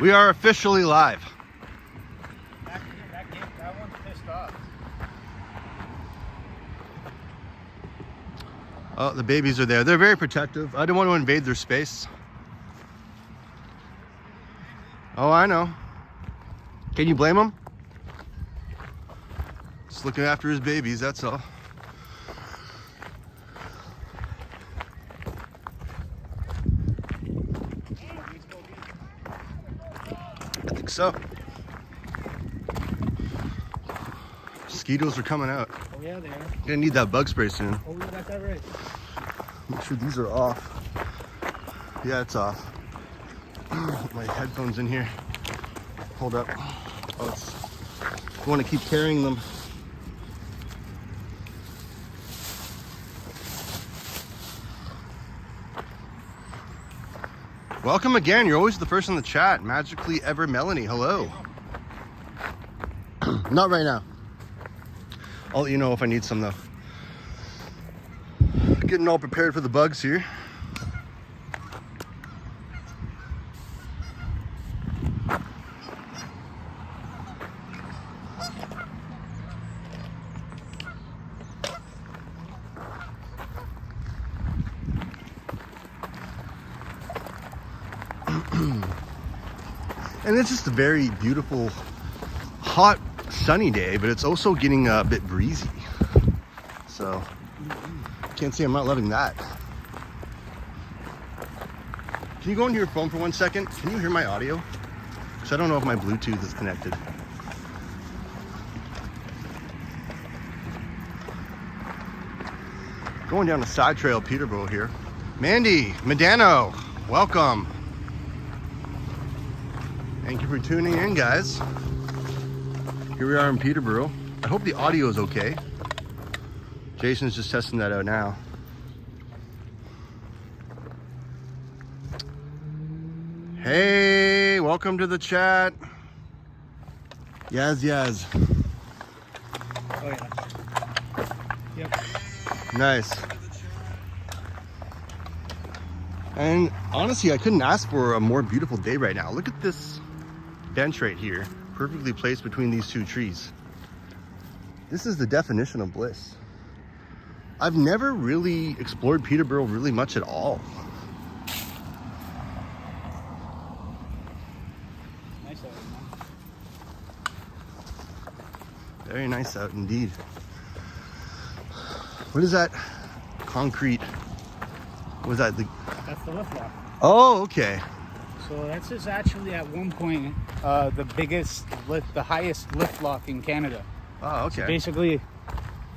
We are officially live. That one's pissed off. Oh, the babies are there. They're very protective. I don't want to invade their space. Oh, I know. Can you blame him? Just looking after his babies, that's all. I think so. Mosquitoes are coming out. Oh yeah, they are. Gonna need that bug spray soon. Oh, you got that right. Make sure these are off. Yeah, it's off. Put my headphones in here. Hold up. Oh, it's. I want to keep carrying them. Welcome again. You're always the first in the chat. Magically ever Melanie. Hello. Not right now. I'll let you know if I need some though. Getting all prepared for the bugs here. And it's just a very beautiful, hot, sunny day, but it's also getting a bit breezy. So, can't say I'm not loving that. Can you go into your phone for 1 second? Can you hear my audio? Because I don't know if my Bluetooth is connected. Going down the side trail, Peterborough here. Mandy, Medano, welcome. Thank you for tuning in, guys. Here we are in Peterborough. I hope the audio is okay. Jason's just testing that out now. Hey, welcome to the chat. Yaz. Oh yeah. Yep. Nice. And honestly, I couldn't ask for a more beautiful day right now. Look at this bench right here, perfectly placed between these two trees. This is the definition of bliss. I've never really explored Peterborough really much at all. Nice out, man. Very nice out indeed. What is that? Concrete. What is that? That's the lift lock. Oh, okay. So that's just actually at one point the biggest lift, the highest lift lock in Canada. Oh, okay. So basically,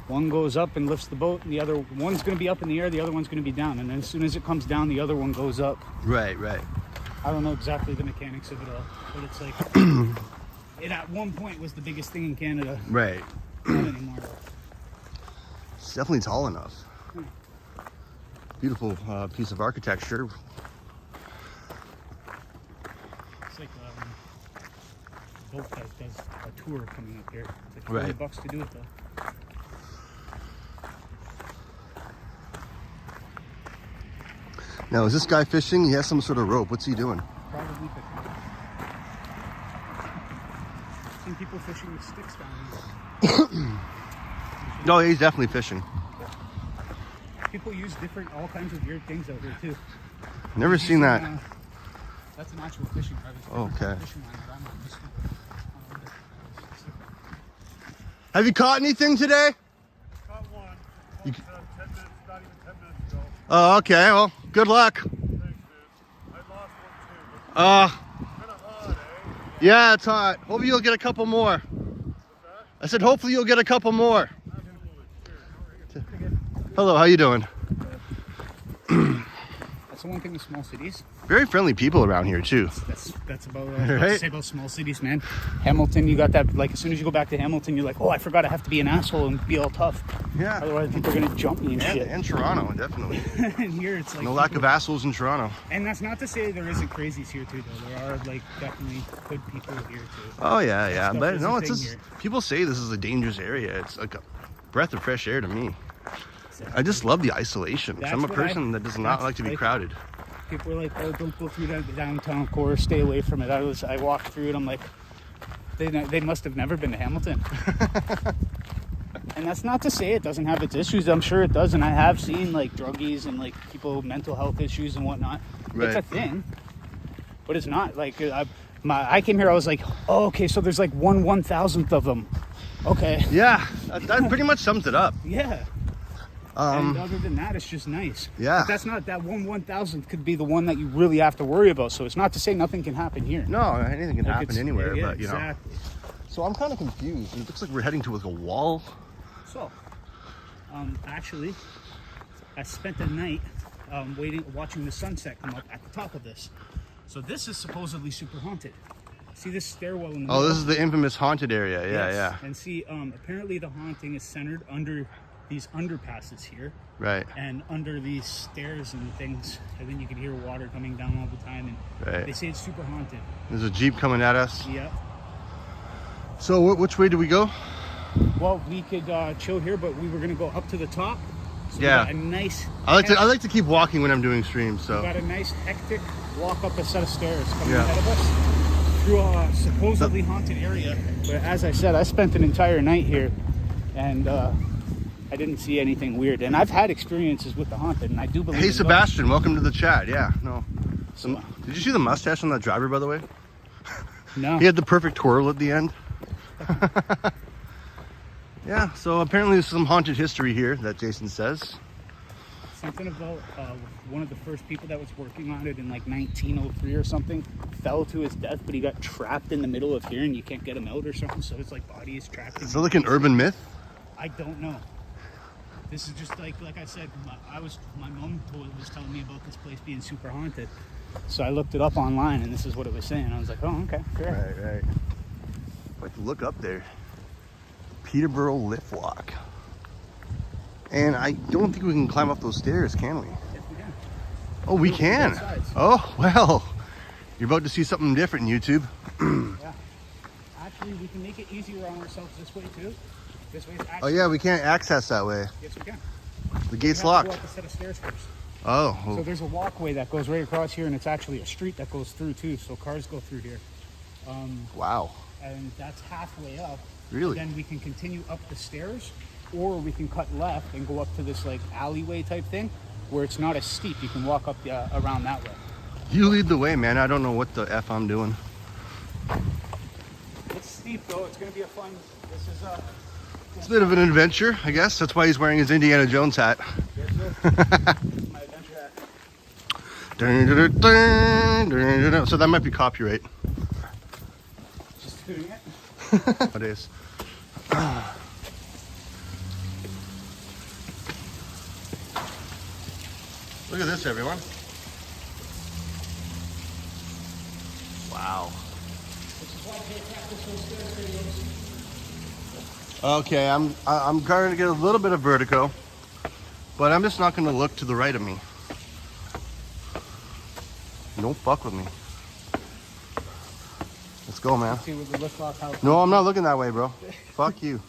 one goes up and lifts the boat, and the other one's going to be up in the air, the other one's going to be down, and then as soon as it comes down, the other one goes up. Right. I don't know exactly the mechanics of it all, but it's like it at one point was the biggest thing in Canada. Right. Not anymore. It's definitely tall enough. Beautiful piece of architecture. It's like a boat that does a tour coming up here. It's like Right. $40 to do it though. Now, is this guy fishing? He has some sort of rope. What's he doing? Probably fishing. I've seen people fishing with sticks down here. No, he's definitely fishing. People use all kinds of weird things out here too. Never seen that. That's an actual fishing rod. Okay. Fishing line that I'm not used to. Have you caught anything today? Caught one. You- 10 minutes, not even 10 minutes ago. Oh, okay. Well, good luck. Thanks, dude. I lost one too, but kind of hot, eh? Yeah, it's hot. Hopefully you'll get a couple more. I said, hopefully you'll get a couple more. Hello, how you doing? That's the one thing with small cities. Very friendly people around here too. That's about what Right. I say about small cities, man. Hamilton, you got that. Like as soon as you go back to Hamilton, you're like, oh, I forgot I have to be an asshole and be all tough. Yeah. Otherwise, I think they're gonna jump me and shit. And Toronto, definitely. And here it's like No lack of assholes in Toronto. And that's not to say there isn't crazies here too, though. There are like definitely good people here too. Oh yeah. Stuff But is no, a it's thing just here. people say this is a dangerous area. It's like a breath of fresh air to me. I just love the isolation. 'Cause I'm a That's what person that does not like to be crowded. people were like, "Oh, don't go through that downtown core. Stay away from it." I walked through it. I'm like, they must have never been to Hamilton. And that's not to say it doesn't have its issues. I'm sure it does, and I have seen like druggies and like people with mental health issues and whatnot. Right. It's a thing, but it's not like I came here. I was like, oh, okay, so there's like 1/1000th of them. Okay. Yeah, that pretty much sums it up. Yeah. And other than that, it's just nice. Yeah. But that's not that 1/1000th could be the one that you really have to worry about. So it's not to say nothing can happen here. No, anything can Like, happen anywhere, yeah, but you know. exactly. So I'm kind of confused. It looks like we're heading to like a wall. So, actually, I spent the night watching the sunset come up at the top of this. So this is supposedly super haunted. See this stairwell in the middle? Oh, this is the infamous haunted area. Yeah, Yes. yeah. And see, apparently the haunting is centered under these underpasses here. Right. And under these stairs and things. And then you can hear water coming down all the time. And Right. they say it's super haunted. There's a Jeep coming at us. Yeah. So which way do we go? Well, we could chill here, but we were going to go up to the top. So we Yeah. got a nice... I like to keep walking when I'm doing streams. So. We got a nice hectic walk up a set of stairs coming Yeah. ahead of us through a supposedly haunted area. But as I said, I spent an entire night here, and I didn't see anything weird. And I've had experiences with the haunted, and I do believe. Hey in Sebastian, welcome to the chat. Yeah, no. So, Did you see the mustache on that driver, by the way? no. He had the perfect twirl at the end. Yeah, so apparently there's some haunted history here that Jason says. Something about one of the first people that was working on it in like 1903 or something fell to his death, but he got trapped in the middle of here, and you can't get him out or something. So his like body is trapped. Is that like an urban myth? I don't know. This is just like I said, my mom was telling me about this place being super haunted. So I looked it up online, and this is what it was saying. I was like, oh, okay, great. Right. Like to look up there. Peterborough lift walk. And I don't think we can climb up those stairs, can we? Yes, we can. Oh, we can. Both sides. Oh, well. You're about to see something different, YouTube. Yeah. Actually, we can make it easier on ourselves this way too. This way is Oh actually. yeah, we can't access that way. Yes, we can. The gate's We have to locked. go up a set of stairs first. Oh. So there's a walkway that goes right across here, and it's actually a street that goes through too. So cars go through here. Wow. And that's halfway up. Really? Then we can continue up the stairs, or we can cut left and go up to this like alleyway type thing, where it's not as steep. You can walk up around that way. You lead the way, man. I don't know what the F I'm doing. It's steep though. It's gonna be a fun. This is It's a bit of an adventure, I guess. That's why he's wearing his Indiana Jones hat. Yes, sir. My adventure hat. So that might be copyright Just doing it. nowadays. Look at this, everyone. Wow. Okay, I'm going to get a little bit of vertigo, but I'm just not going to look to the right of me. Don't fuck with me. Let's go, man. See where the lift off house. No, I'm not looking that way, bro. Fuck you.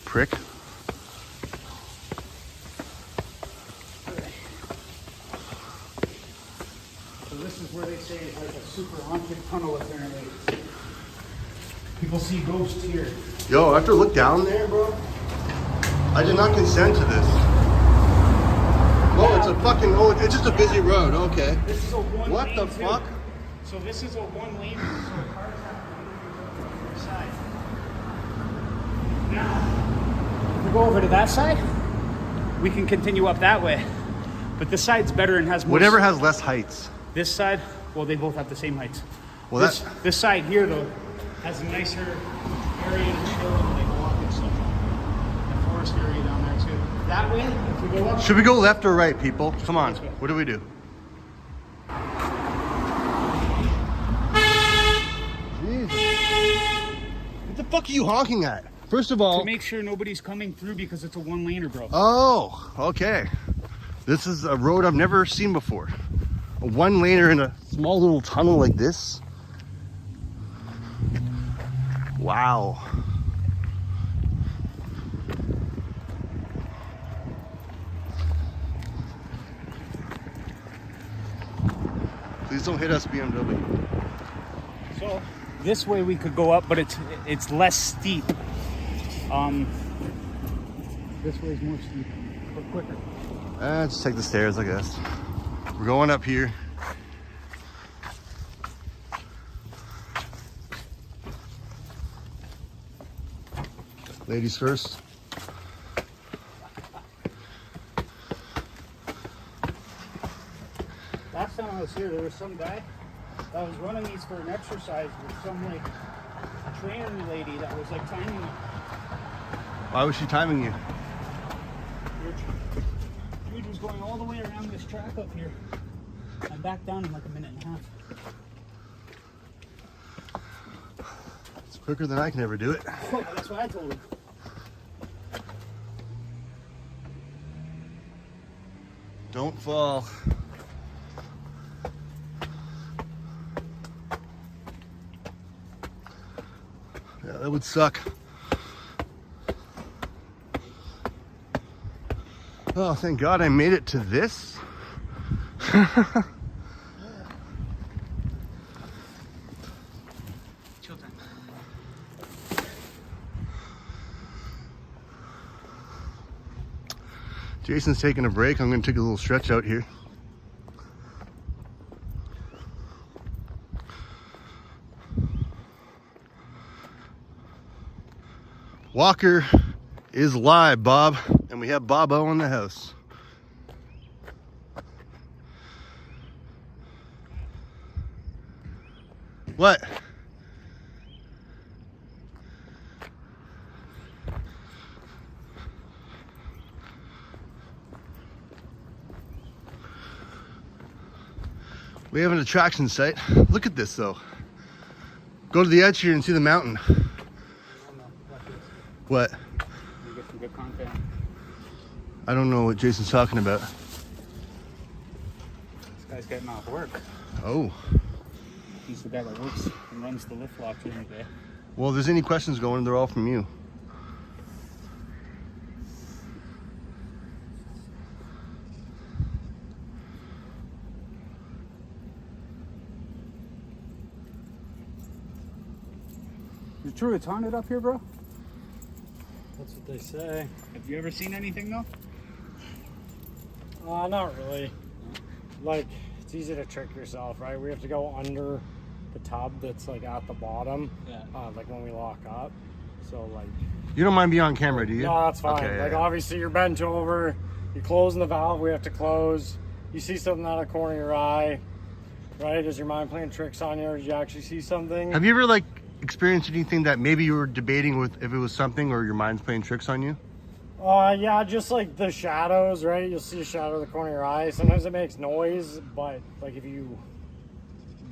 Prick. So this is where they say it's like a super haunted tunnel apparently. People see ghosts here. Yo, I have to look down there, bro. I did not consent to this. Oh, it's a fucking, it's just a busy road. Okay. This is a one What lane the too. fuck? So this is a one lane, so cars have to go to the side. Now, if we go over to that side, we can continue up that way. But this side's better and has more. Whatever has less heights. This side, well, they both have the same heights. Well, this side here, though, has a nicer area to chill and like walk and stuff. The forest area down there too. That way, if we go up. Should we go left or right, people? Come on. Let's go. What do we do? Jesus. What the fuck are you honking at? First of all. To make sure nobody's coming through because it's a one-laner, bro. Oh, okay. This is a road I've never seen before. A one-laner in a small little tunnel like this. Wow. Please don't hit us, BMW. So this way we could go up, but it's less steep. This way is more steep, but quicker. Just take the stairs, I guess. We're going up here. Ladies first. Last time I was here, there was some guy that was running these for an exercise with some like trainer lady that was like timing him. Why was she timing you? Dude was going all the way around this track up here and back down in like a minute and a half. It's quicker than I can ever do it. Oh, that's what I told him. Don't fall. Yeah, that would suck. Oh, thank God I made it to this. Chill time. Jason's taking a break. I'm going to take a little stretch out here. Walker is live, Bob, and we have Bobo in the house. What? We have an attraction site. Look at this though. Go to the edge here and see the mountain. What? You get some good content. I don't know what Jason's talking about. This guy's getting off work. Oh. He's the guy that works and runs the lift lock during the day. Well, if there's any questions going, they're all from you. Is it true it's haunted up here, bro? That's what they say. Have you ever seen anything though? Not really. Like, it's easy to trick yourself, right? We have to go under the tub that's like at the bottom, Yeah. like when we lock up. So like, You don't mind being on camera, do you? no, that's fine. Okay, like yeah. obviously you're bent over, you're closing the valve, we have to close. You see something out of the corner of your eye, right? Is your mind playing tricks on you, or did you actually see something? Have you ever like experienced anything that maybe you were debating with if it was something or your mind's playing tricks on you? Yeah, just like the shadows, right? You'll see a shadow in the corner of your eye. Sometimes it makes noise, but like if you,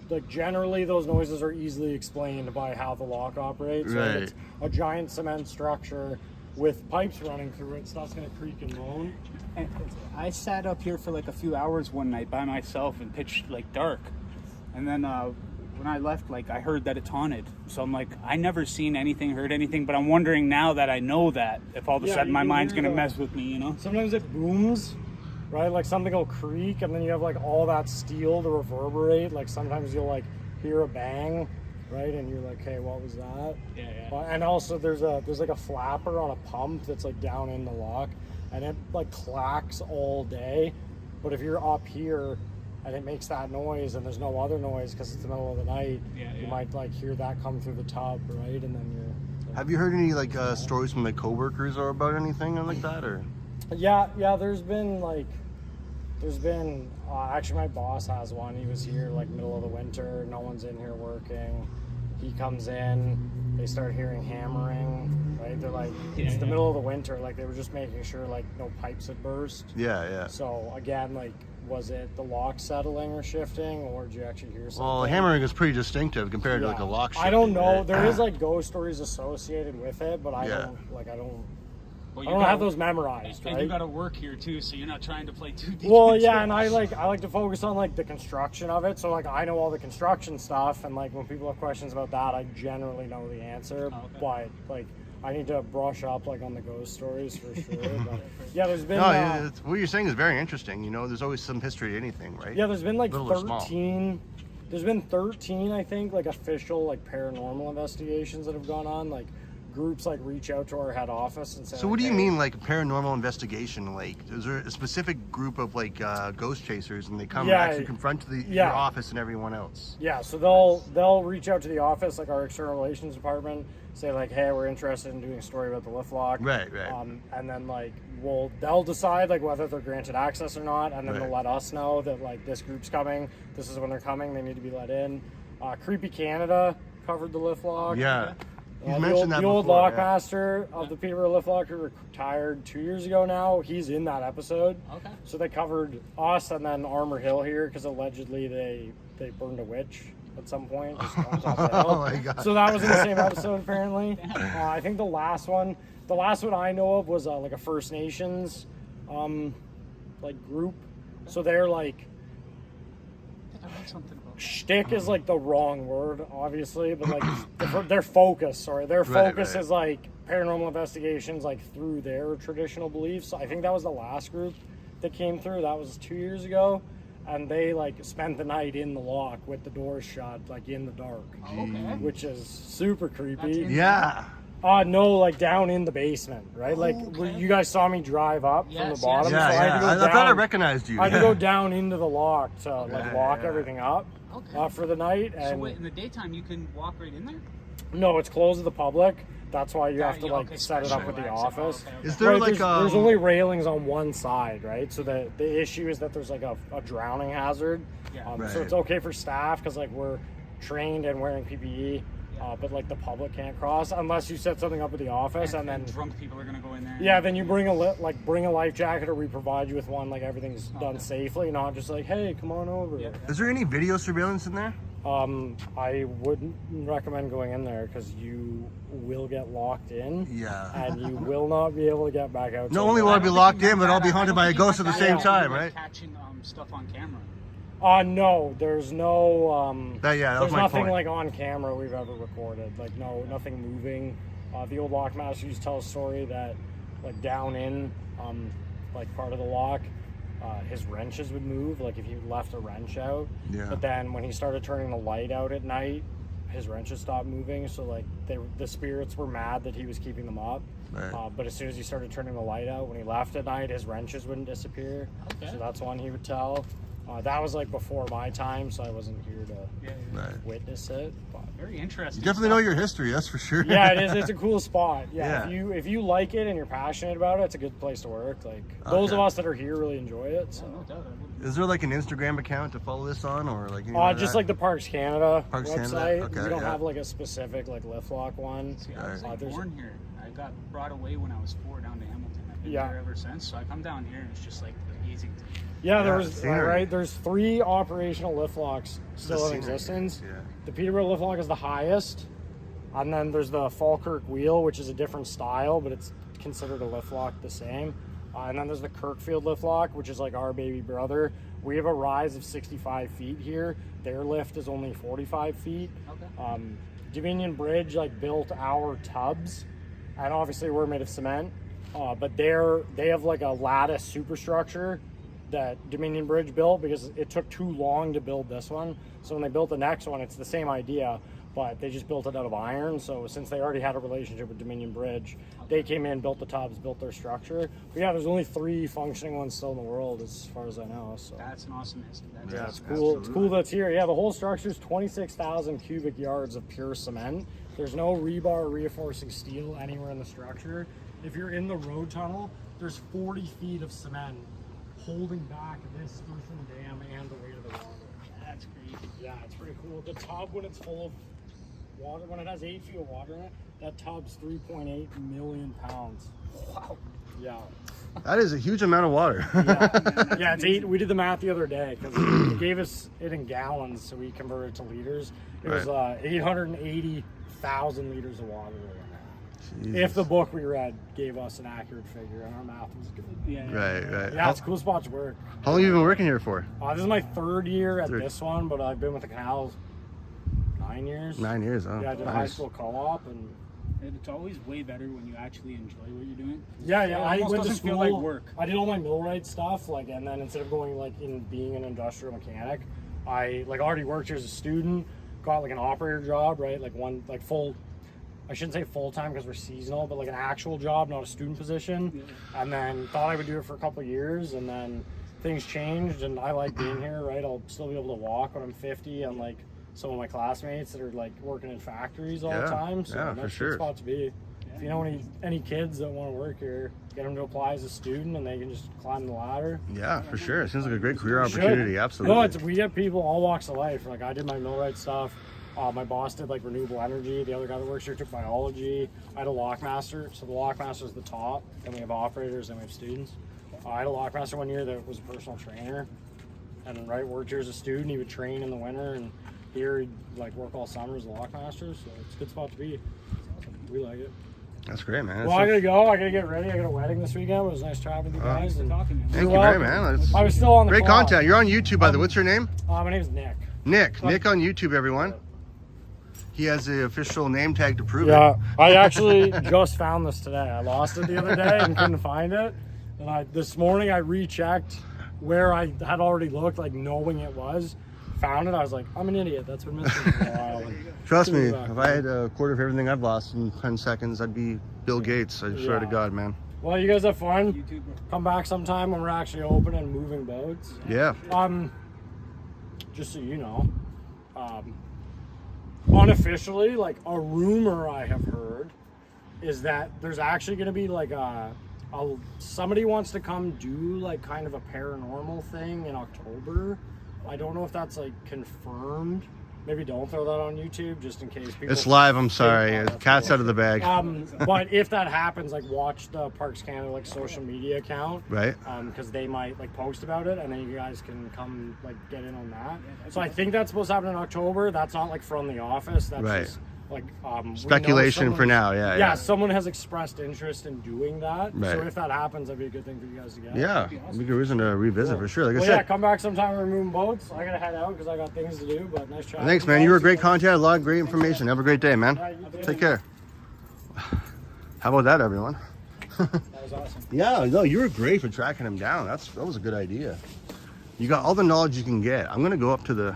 like generally those noises are easily explained by how the lock operates. Right. It's a giant cement structure with pipes running through it. Stuff's gonna creak and moan. And I sat up here for like a few hours one night by myself in pitch like dark, and then when I left, like I heard that it's haunted. So I'm like, I never seen anything, heard anything, but I'm wondering now that I know that if all of a Yeah, sudden you my can mind's hear gonna the- mess with me, you know? Sometimes it booms, right? Like something will creak, and then you have like all that steel to reverberate. Like sometimes you'll like hear a bang, right? And you're like, hey, what was that? Yeah. And also there's like a flapper on a pump that's like down in the lock, and it like clacks all day. But if you're up here and it makes that noise and there's no other noise because it's the middle of the night, you might like hear that come through the tub, right? And then you're like, Have you heard any like stories from like coworkers or about anything like that, or? yeah, there's been actually my boss has one. He was here like middle of the winter, no one's in here working. He comes in, they start hearing hammering, right? They're like, it's the middle of the winter, like they were just making sure like no pipes had burst. Yeah. So again, like, was it the lock settling or shifting, or did you actually hear something? Well, hammering is pretty distinctive compared to like a lock. I don't shifting, know. right? There is like ghost stories associated with it, but I don't Well, I don't have those memorized, And right? you gotta work here too, so you're not trying to play too deep. Well, yeah, and I like to focus on like the construction of it. So like I know all the construction stuff, and like when people have questions about that, I generally know the answer. Oh, okay. But like I need to brush up like on the ghost stories for sure. But yeah, there's been No, what you're saying is very interesting. You know, there's always some history to anything, right? yeah, there's been like Little or small. 13. There's been 13, I think, like official like paranormal investigations that have gone on. Like groups like reach out to our head office and say. So like, what do you "Hey," mean, like a paranormal investigation? Like, is there a specific group of like ghost chasers, and they come Yeah, and actually confront your yeah. office and everyone else? Yeah, so they'll reach out to the office, like our external relations department, say like, hey, we're interested in doing a story about the lift lock. Right. And then like they'll decide like whether they're granted access or not, and then Right. they'll let us know that like this group's coming, this is when they're coming, they need to be let in. Creepy Canada covered the lift lock. Yeah. You've The mentioned old, that the old before, lockmaster of the Peterborough lift lock who retired 2 years ago now. He's in that episode. Okay. So they covered us and then Armor Hill here because allegedly they burned a witch at some point. Just on top of the hill. Oh my God. So that was in the same episode apparently. I think the last one I know of was like a First Nations like group. So they're like I read something about that. shtick is like the wrong word, obviously, but like their focus Right. is like paranormal investigations, like through their traditional beliefs. So I think that was the last group that came through. That was 2 years ago, and they like spent the night in the lock with the doors shut, like in the dark, Okay. which is super creepy. That's Yeah. No, like down in the basement, right? Like Okay. you guys saw me drive up from Yes, the bottom, Yeah, so I had to go I down. thought I recognized you. I had to go down into the lock to like Yeah, lock yeah. everything up Okay. for the night. So And wait, in the daytime you can walk right in there? no, it's closed to the public. That's why you have to Yeah, like okay, set it up special with the access. office. Okay. Is there Right, like there's only railings on one side, right? So the issue is that there's like a drowning hazard. Yeah. So Right. it's okay for staff because like we're trained and wearing PPE, but like the public can't cross unless you set something up at the office and then. drunk people are gonna go in there. Yeah, then you bring bring a life jacket or we provide you with one. Like everything's done safely, not just like, hey, come on over. Yeah. Is there any video surveillance in there? I wouldn't recommend going in there because you will get locked in. Yeah. And you will not be able to get back out. Not till only the- will I be locked in, but I'll be haunted by a ghost at the same time, right? Catching stuff on camera. No, there's no. That was there's my nothing point. like on camera we've ever recorded. Like nothing moving. The old lockmaster used to tell a story that, like down in, like part of the lock, his wrenches would move. Like if you left a wrench out. Yeah. But then when he started turning the light out at night, his wrenches stopped moving. So like the spirits were mad that he was keeping them up. Right. But as soon as he started turning the light out, when he left at night, his wrenches wouldn't disappear. Okay. So that's one he would tell. That was like before my time, so I wasn't here to Yeah. Right. witness it. But Very interesting. You definitely know your history, that's for sure. yeah, it is. It's a cool spot. Yeah, Yeah. if you like it and you're passionate about it, it's a good place to work. Like those of Okay. us that are here really enjoy it. So. No doubt. I would- Is there like an Instagram account to follow this on, or like? Just like the Parks Canada Parks website. Canada? Okay, we don't yeah. have like a specific like lift lock one. See, I was Right. like There's- born here. I got brought away when I was 4 down to Hamilton. I've been Yeah. here ever since. So I come down here and it's just like amazing to me. Yeah, there Yeah, was scenery. right. There's 3 operational lift locks still in scenery, existence. yeah. The Peterborough lift lock is the highest, and then there's the Falkirk wheel, which is a different style, but it's considered a lift lock the same. And then there's the Kirkfield lift lock, which is like our baby brother. We have a rise of 65 feet here. Their lift is only 45 feet. Okay. Dominion Bridge like built our tubs, and obviously we're made of cement. But they have like a lattice superstructure that Dominion Bridge built because it took too long to build this one. So when they built the next one, it's the same idea, but they just built it out of iron. So since they already had a relationship with Dominion Bridge, they came in, built the tubs, built their structure. But yeah, there's only 3 functioning ones still in the world as far as I know. So That's an awesome history. That's yeah, awesome. it's cool. It's cool that it's here. Yeah, the whole structure is 26,000 cubic yards of pure cement. There's no rebar or reinforcing steel anywhere in the structure. If you're in the road tunnel, there's 40 feet of cement holding back this earthen dam and the weight of the water. That's crazy. Yeah, it's pretty cool. The tub, when it's full of water, when it has 8 feet of water in it, that tub's 3.8 million pounds. Wow. Yeah. That is a huge amount of water. Yeah, it's 8. We did the math the other day because it gave us it in gallons, so we converted it to liters. It was 880,000 liters of water. If the book we read gave us an accurate figure, and our math was good. Yeah. Right. Yeah, it's a cool spot to work. How long have you been working here for? This is my 3rd year at Third. this one, but I've been with the canals 9 years. 9 years. Oh, Yeah, I did a high school co-op, and It's always way better when you actually enjoy what you're doing. Yeah, It I almost went to doesn't school. feel like work. I did all my millwright stuff, like, and then instead of going like in being an industrial mechanic, I like already worked here as a student, got like an operator job, right? Like one like full. I shouldn't say full time because we're seasonal, but like an actual job, not a student position. Yeah. And then thought I would do it for a couple of years, and then things changed, and I like being here, right? I'll still be able to walk when I'm 50, and like some of my classmates that are like working in factories all the time. So yeah, that's for a sure. good spot to be. If you know any kids that want to work here, get them to apply as a student, and they can just climb the ladder. Yeah, for sure. It seems like a great career opportunity. Absolutely. No, we get people all walks of life. Like I did my millwright stuff. My boss did like renewable energy. The other guy that works here took biology. I had a lockmaster. So the lockmaster is the top. Then we have operators. Then we have students. I had a lockmaster one year that was a personal trainer, and right worked here as a student. He would train in the winter, and here he'd like work all summer as a lockmaster. So it's a good spot to be. We like it. That's great, man. Well, I gotta go. I gotta get ready. I got a wedding this weekend. It was nice chatting with you guys. And Talking, man. Thank you very man. That's I was still on the great clock. content. You're on YouTube, by the way. What's your name? My name's Nick. Nick on YouTube, everyone. He has the official name tag to prove Yeah, it. I actually just found this today. I lost it the other day and couldn't find it. And this morning I rechecked where I had already looked, like knowing it was. Found it. I was like, I'm an idiot. That's been missing for a while. Trust me, if I had a quarter of everything I've lost in 10 seconds, I'd be Bill Gates. I swear to God, man. Well, you guys have fun. YouTube. Come back sometime when we're actually open and moving boats. Yeah. Just so you know, unofficially, like a rumor I have heard is that there's actually going to be like somebody wants to come do like kind of a paranormal thing in October. I don't know if that's like confirmed. Maybe don't throw that on YouTube just in case people. It's live, I'm sorry. Oh, Cat's out of the bag. But if that happens, like watch the Parks Canada like social media account, Right. Because they might like post about it, and then you guys can come like get in on that. So I think that's supposed to happen in October. That's not like from the office. That's Right. just like Speculation for now, yeah. Someone has expressed interest in doing that. Right. So if that happens, that'd be a good thing for you guys to get. Yeah, we could reason to revisit for sure. Like Well, I said. yeah, come back sometime. We're moving boats. I gotta head out because I got things to do. But nice chatting. Thanks, with man. you You were guys. great content, a lot of great information. Have a great day, man. Yeah, you too. Take care. How about that, everyone? That was awesome. Yeah, no, you were great for tracking him down. That was a good idea. You got all the knowledge you can get. I'm gonna go up to the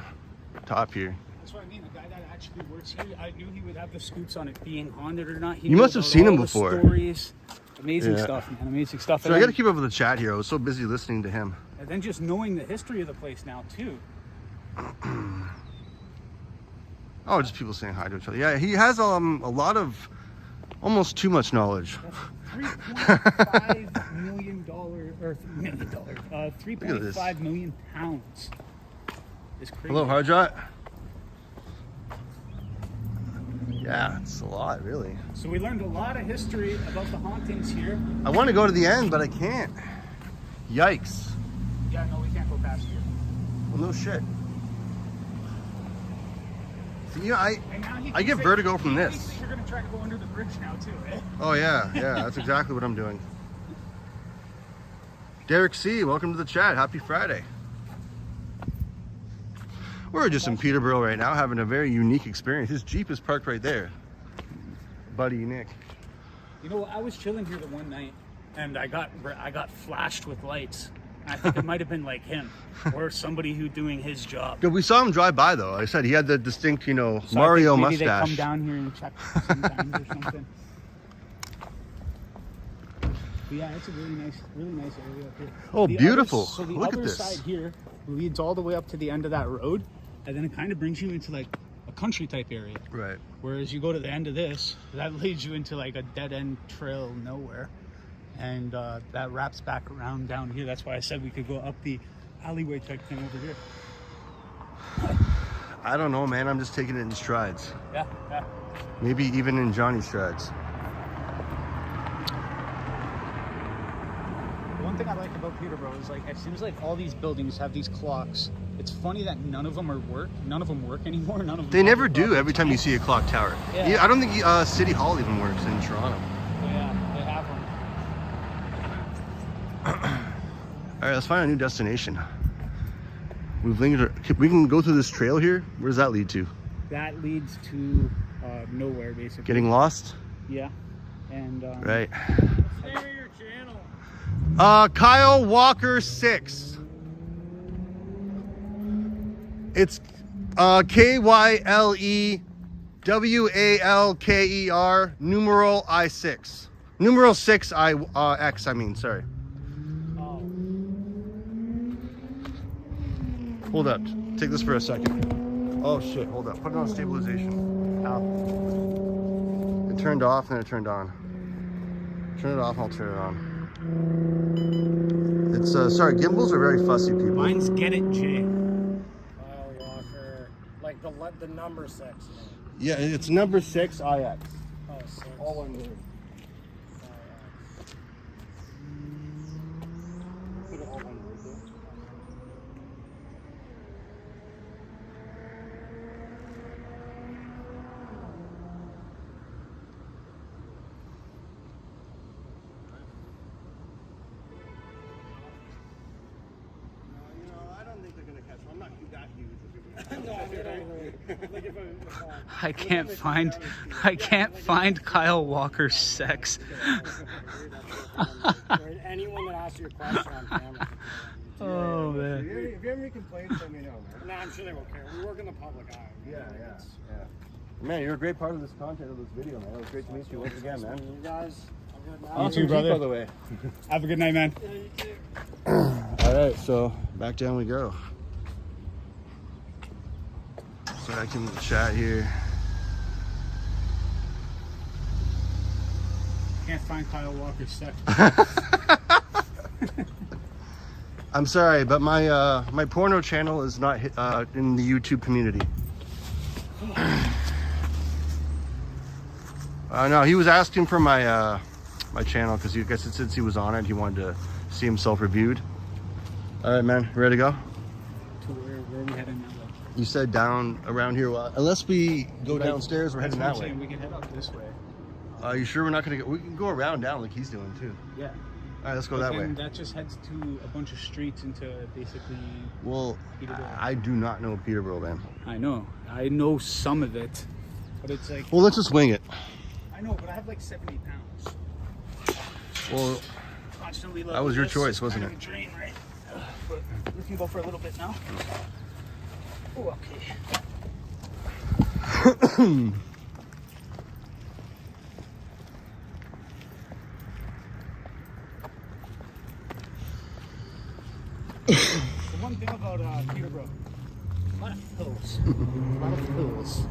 top here. That's what I mean. A guy that actually works here, I knew he would have the scoops on it being haunted or not. He You knew must have about seen all him the before. Stories. Amazing Yeah. stuff, man. Amazing stuff. So I gotta keep up with the chat here. I was so busy listening to him. And then just knowing the history of the place now too. Oh, just people saying hi to each other. Yeah, he has a lot of almost too much knowledge. $3.5 million or this. 3.5 million pounds. It's crazy. Hello, Hardjot. Yeah, it's a lot, really. So we learned a lot of history about the hauntings here. I want to go to the end, but I can't. Yikes. Yeah, no, we can't go past here. Well, no shit. See, you know, And now he I get thinks vertigo from he this. thinks that you're gonna try to go under the bridge now too, eh? Oh yeah, that's exactly what I'm doing. Derek C, welcome to the chat. Happy Friday. We're just in Peterborough right now, having a very unique experience. His Jeep is parked right there. Buddy Nick. You know, I was chilling here the one night, and I got flashed with lights. I think it might have been like him, or somebody who doing his job. Yeah, we saw him drive by though. Like I said, he had the distinct, So Mario I think maybe mustache. they come down here and check sometimes or something. But yeah, it's a really nice area up here. Oh, The beautiful. So the Look at other this. side here leads all the way up to the end of that road, and then it kind of brings you into like a country type area. Right. Whereas you go to the end of this, that leads you into like a dead end trail nowhere. And that wraps back around down here. That's why I said we could go up the alleyway type thing over here. I don't know, man. I'm just taking it in strides. Yeah. Maybe even in Johnny's strides. One thing I like about Peterborough is like it seems like all these buildings have these clocks. It's funny that none of them work anymore. None of them. They never do every time you see a clock tower. Yeah. I don't think City Hall even works in Toronto. Yeah, they have them. All right, let's find a new destination. We can go through this trail here. Where does that lead to? That leads to nowhere basically. Getting lost? Yeah. And Right. What's the name of your channel? Kyle Walker 6. It's KYLEWALKER numeral I6. Numeral 6 X, I mean, sorry. Oh. Hold up. Take this for a second. Oh shit, hold up. Put it on stabilization. Ow. It turned off and it turned on. Turn it off and I'll turn it on. It's sorry, gimbals are very fussy, people. mine's Get It J. Kyle Walker. Like the number 6. Yeah, it's number 6 IX. Oh, 6. All one word. Put it all one word there. I don't think they're gonna catch me. I'm not that huge. I can't find Kyle Walker's sex. Anyone that asks you a question on camera. Oh man. If you have any complaints, let me know, man. No, I'm sure they won't care. We work in the public eye. Yeah. Man, you're a great part of this content of this video, man. It was great to meet you once again, man. You guys, I'm good now. You too, brother. By the way. Have a good night, man. All right, so back down we go. So I can chat here. Can't find Kyle Walker's sex. I'm sorry, but my my porno channel is not in the YouTube community. No, he was asking for my my channel because I guess since he was on it, he wanted to see himself reviewed. All right, man, ready to go? To where are we heading now? You said down around here. Well, unless we go downstairs, we're heading that way. We can head up this way. Are you sure we're not gonna go? We can go around down like he's doing too. Yeah. All right, let's go that way. And that just heads to a bunch of streets into basically. Well, Peterborough. I do not know Peterborough, man. I know some of it, but it's like. Well, let's just wing it. I know, but I have like 70 pounds. Well, Constantly that was your choice, wasn't it? Drain, right? But we can go for a little bit now. Oh, okay. The one thing about Peterborough, a lot of hills. A lot of hills.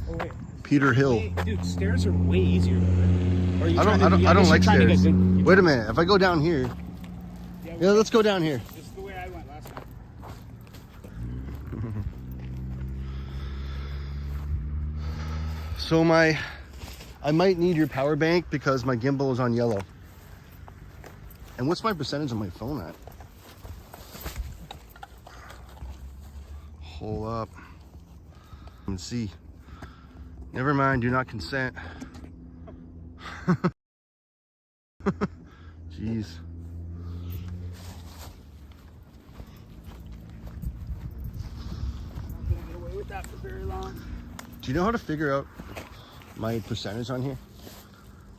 Oh wait. Peter Hill. Hey, dude, stairs are way easier. Or are you I trying to- don't guess like you're trying to get stairs. good- Wait a minute. If I go down here, yeah, let's go down here. This is the way I went last time. So I might need your power bank because my gimbal is on yellow. And what's my percentage on my phone at? Hold up. Let's see. Never mind, do not consent. Jeez. I'm not gonna get away with that for very long. Do you know how to figure out my percentage on here?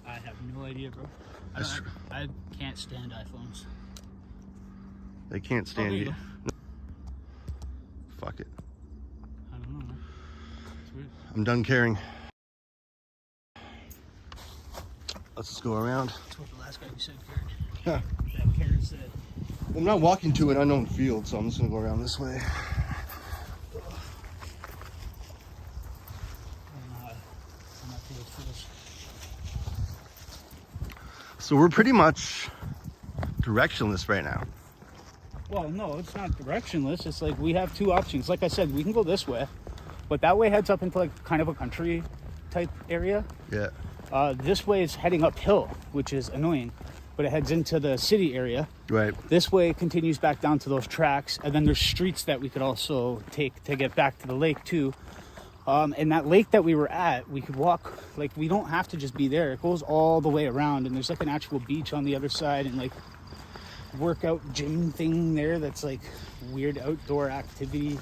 I have no idea, bro. That's true. I can't stand iPhones. They can't stand there you you. go. Fuck it. I don't know, man. It's weird. I'm done caring. Let's just go around. That's what the last guy we said cared. Yeah. That cared said. I'm not walking to an unknown field, so I'm just gonna go around this way. I'm not too good for this. So we're pretty much directionless right now. Well, no, it's not directionless. It's like we have two options. Like I said, we can go this way, but that way heads up into like kind of a country type area. Yeah. This way is heading uphill, which is annoying, but it heads into the city area. Right. This way it continues back down to those tracks, and then there's streets that we could also take to get back to the lake too. And that lake that we were at, we could walk, like we don't have to just be there. It goes all the way around, and there's like an actual beach on the other side, and like workout gym thing there that's like weird outdoor activity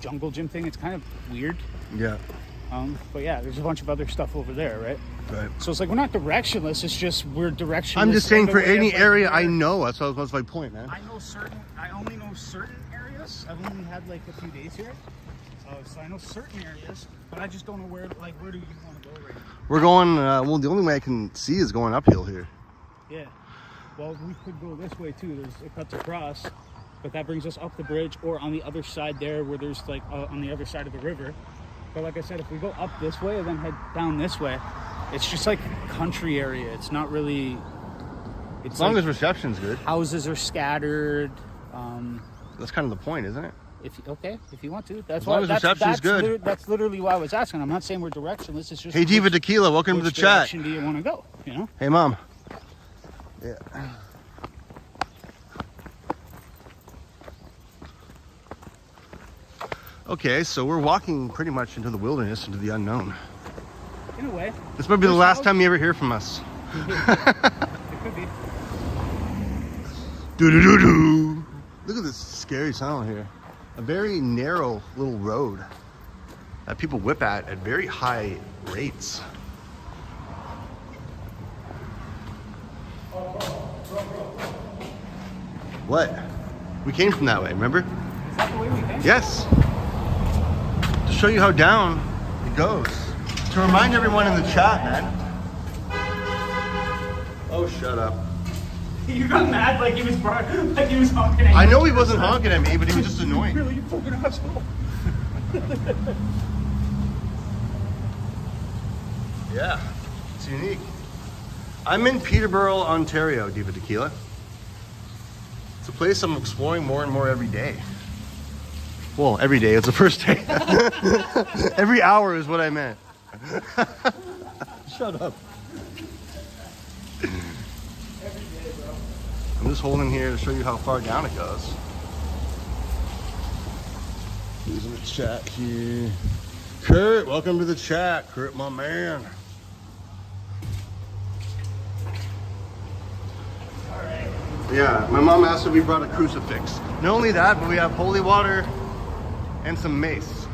jungle gym thing. It's kind of weird. Yeah. But yeah, there's a bunch of other stuff over there, right? Right. So it's like we're not directionless. It's just we're directionless. I'm just saying in the for way any of, like, area I where- know. That's my point, man. I only know certain areas. I've only had like a few days here, so I know certain areas, but I just don't know where. Like, where do you want to go right now? We're going. Well, the only way I can see is going uphill here. Yeah. Well, we could go this way too. It cuts across, but that brings us up the bridge or on the other side there, where there's like on the other side of the river. But like I said, if we go up this way and then head down this way, it's just like country area. It's not really. It's As long like as reception's good. houses are scattered. That's kind of the point, isn't it? If you want to, that's As long why. as That's, reception's good. That's literally why I was asking. I'm not saying we're directionless. It's just. Hey, Diva Tequila, welcome to the which chat. direction do you want to go? You know. Hey, Mom. Yeah. Okay, so we're walking pretty much into the wilderness, into the unknown. In a way, This might be the last time you ever hear from us. it could be. Do-do-do-do. Look at this scary sound here. A very narrow little road that people whip at very high rates. What? We came from that way, remember? Is that the way we came? Yes. To show you how down it goes. To remind everyone in the chat, man. Oh, shut up. You got mad like he was honking at you. I know he wasn't honking at me, but he was just annoying. Really, you fucking asshole. Yeah, it's unique. I'm in Peterborough, Ontario, Diva Tequila. It's a place I'm exploring more and more every day. Well, every day, it's the first day. Every hour is what I meant. Shut up. I'm just holding here to show you how far down it goes. Who's in the chat here? Kurt, welcome to the chat. Kurt, my man. Yeah, my mom asked if we brought a crucifix. Not only that, but we have holy water and some mace.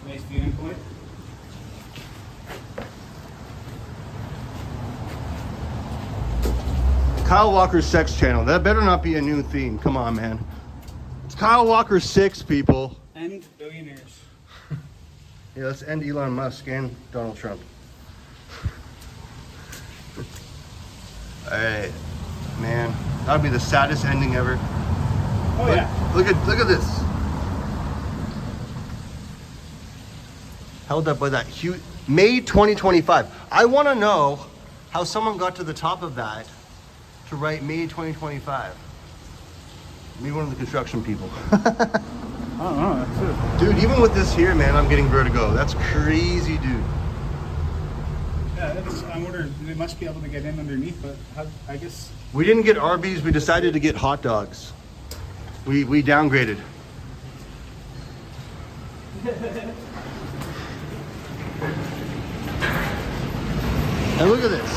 Nice viewing point. Kyle Walker's sex channel. That better not be a new theme. Come on, man. It's Kyle Walker 6, people. And billionaires. Yeah, let's end Elon Musk and Donald Trump. Alright, man. That'd be the saddest ending ever. Oh yeah. Look at this. Held up by that huge May 2025. I want to know how someone got to the top of that to write May 2025. Maybe one of the construction people. I don't know. That's it. Dude, even with this here, man, I'm getting vertigo. That's crazy, dude. Yeah, I'm wondering. They must be able to get in underneath, but I guess. We didn't get Arby's. We decided to get hot dogs. We downgraded. And look at this.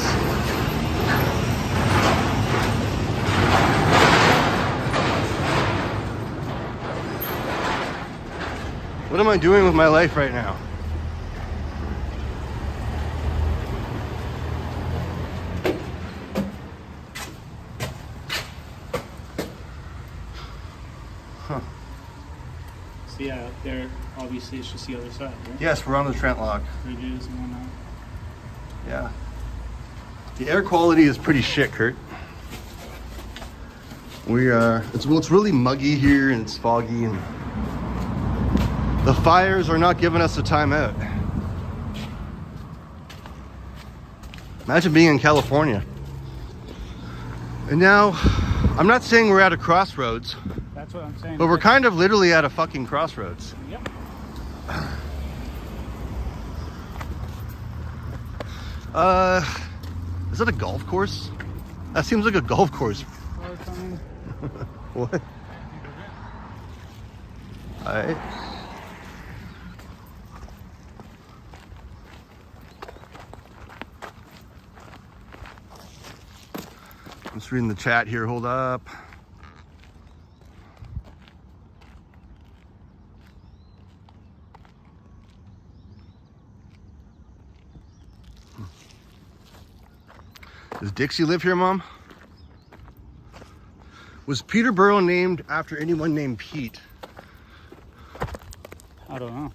What am I doing with my life right now? Huh. So yeah, up there, obviously it's just the other side, right? Yes, we're on the Trent Lock. Bridges and whatnot. Yeah. The air quality is pretty shit, Kurt. It's really muggy here and it's foggy and the fires are not giving us a time out. Imagine being in California. And now, I'm not saying we're at a crossroads, That's what I'm saying. but we're kind of literally at a fucking crossroads. Yep. Is that a golf course? That seems like a golf course. What? Alright. I'm just reading the chat here. Hold up. Does Dixie live here, Mom? Was Peterborough named after anyone named Pete? I don't know.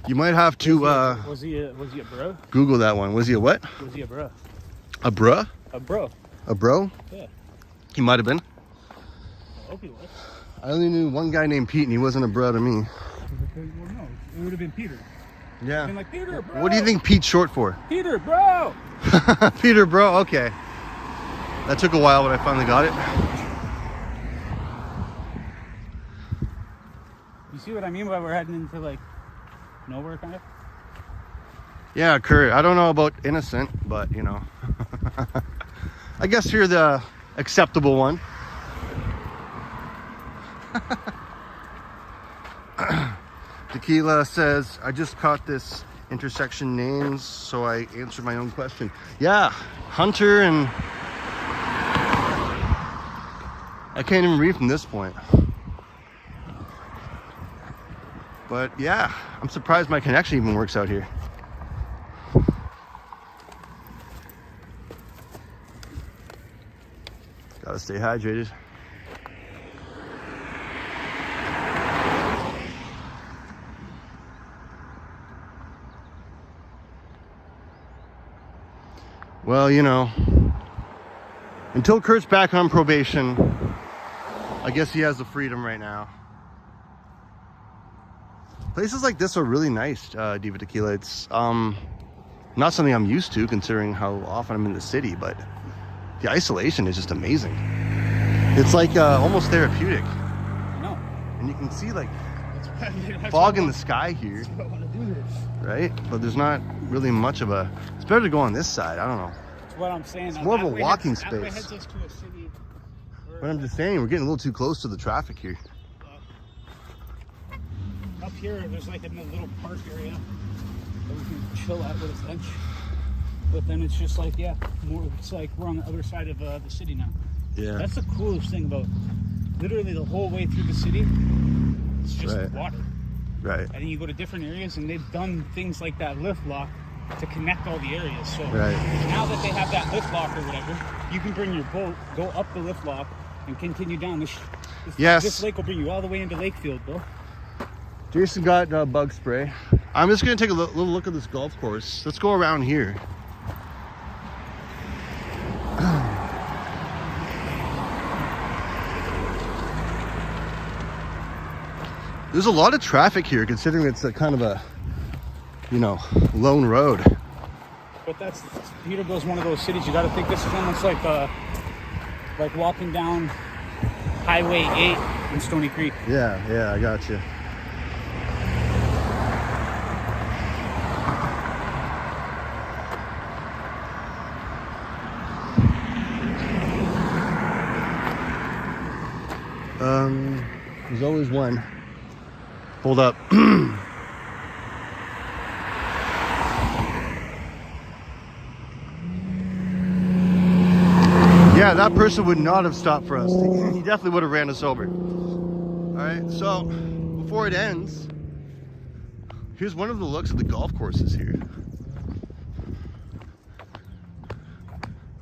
You might have to Was he a bro? Google that one. Was he a what? Was he a bro? A bruh? A bro. A bro? Yeah. He might have been. I hope he was. I only knew one guy named Pete, and he wasn't a bro to me. Well, no, it would have been Peter. Yeah. Been like, Peter, bro. What do you think Pete's short for? Peter, bro. Peter, bro. Okay. That took a while, but I finally got it. You see what I mean by we're heading into like nowhere, kind of? Yeah, Kurt. I don't know about innocent, but you know. I guess you're the acceptable one. Tequila says, I just caught this intersection names, so I answered my own question. Yeah, Hunter and... I can't even read from this point. But yeah, I'm surprised my connection even works out here. Gotta stay hydrated. Well, you know, until Kurt's back on probation, I guess he has the freedom right now. Places like this are really nice, Diva Tequila. It's not something I'm used to considering how often I'm in the city, but the isolation is just amazing. It's like almost therapeutic. No. And you can see like That's fog in the sky here, I want to do this. right? But there's not really much of a... It's better to go on this side. I don't know. That's what I'm saying. It's more of a walking That way space. heads us to a city. But I'm just saying, we're getting a little too close to the traffic here. Up here, there's like a little park area that we can chill at with a bench. But then it's just like, yeah, more. It's like we're on the other side of the city now. Yeah. That's the coolest thing about literally the whole way through the city. It's just Right. water. Right. And then you go to different areas, and they've done things like that lift lock to connect all the areas. So Right. now that they have that lift lock or whatever, you can bring your boat, go up the lift lock, and continue down. Yes. This lake will bring you all the way into Lakefield, bro. Jason got bug spray. I'm just gonna take a little look at this golf course. Let's go around here. There's a lot of traffic here considering it's a kind of a, you know, lone road. But Peterborough's one of those cities. You got to think this is almost like walking down Highway 8 in Stony Creek. Yeah, I got you. There's always one. Hold up. Yeah, that person would not have stopped for us. He definitely would have ran us over. All right, so before it ends, here's one of the looks at the golf courses here.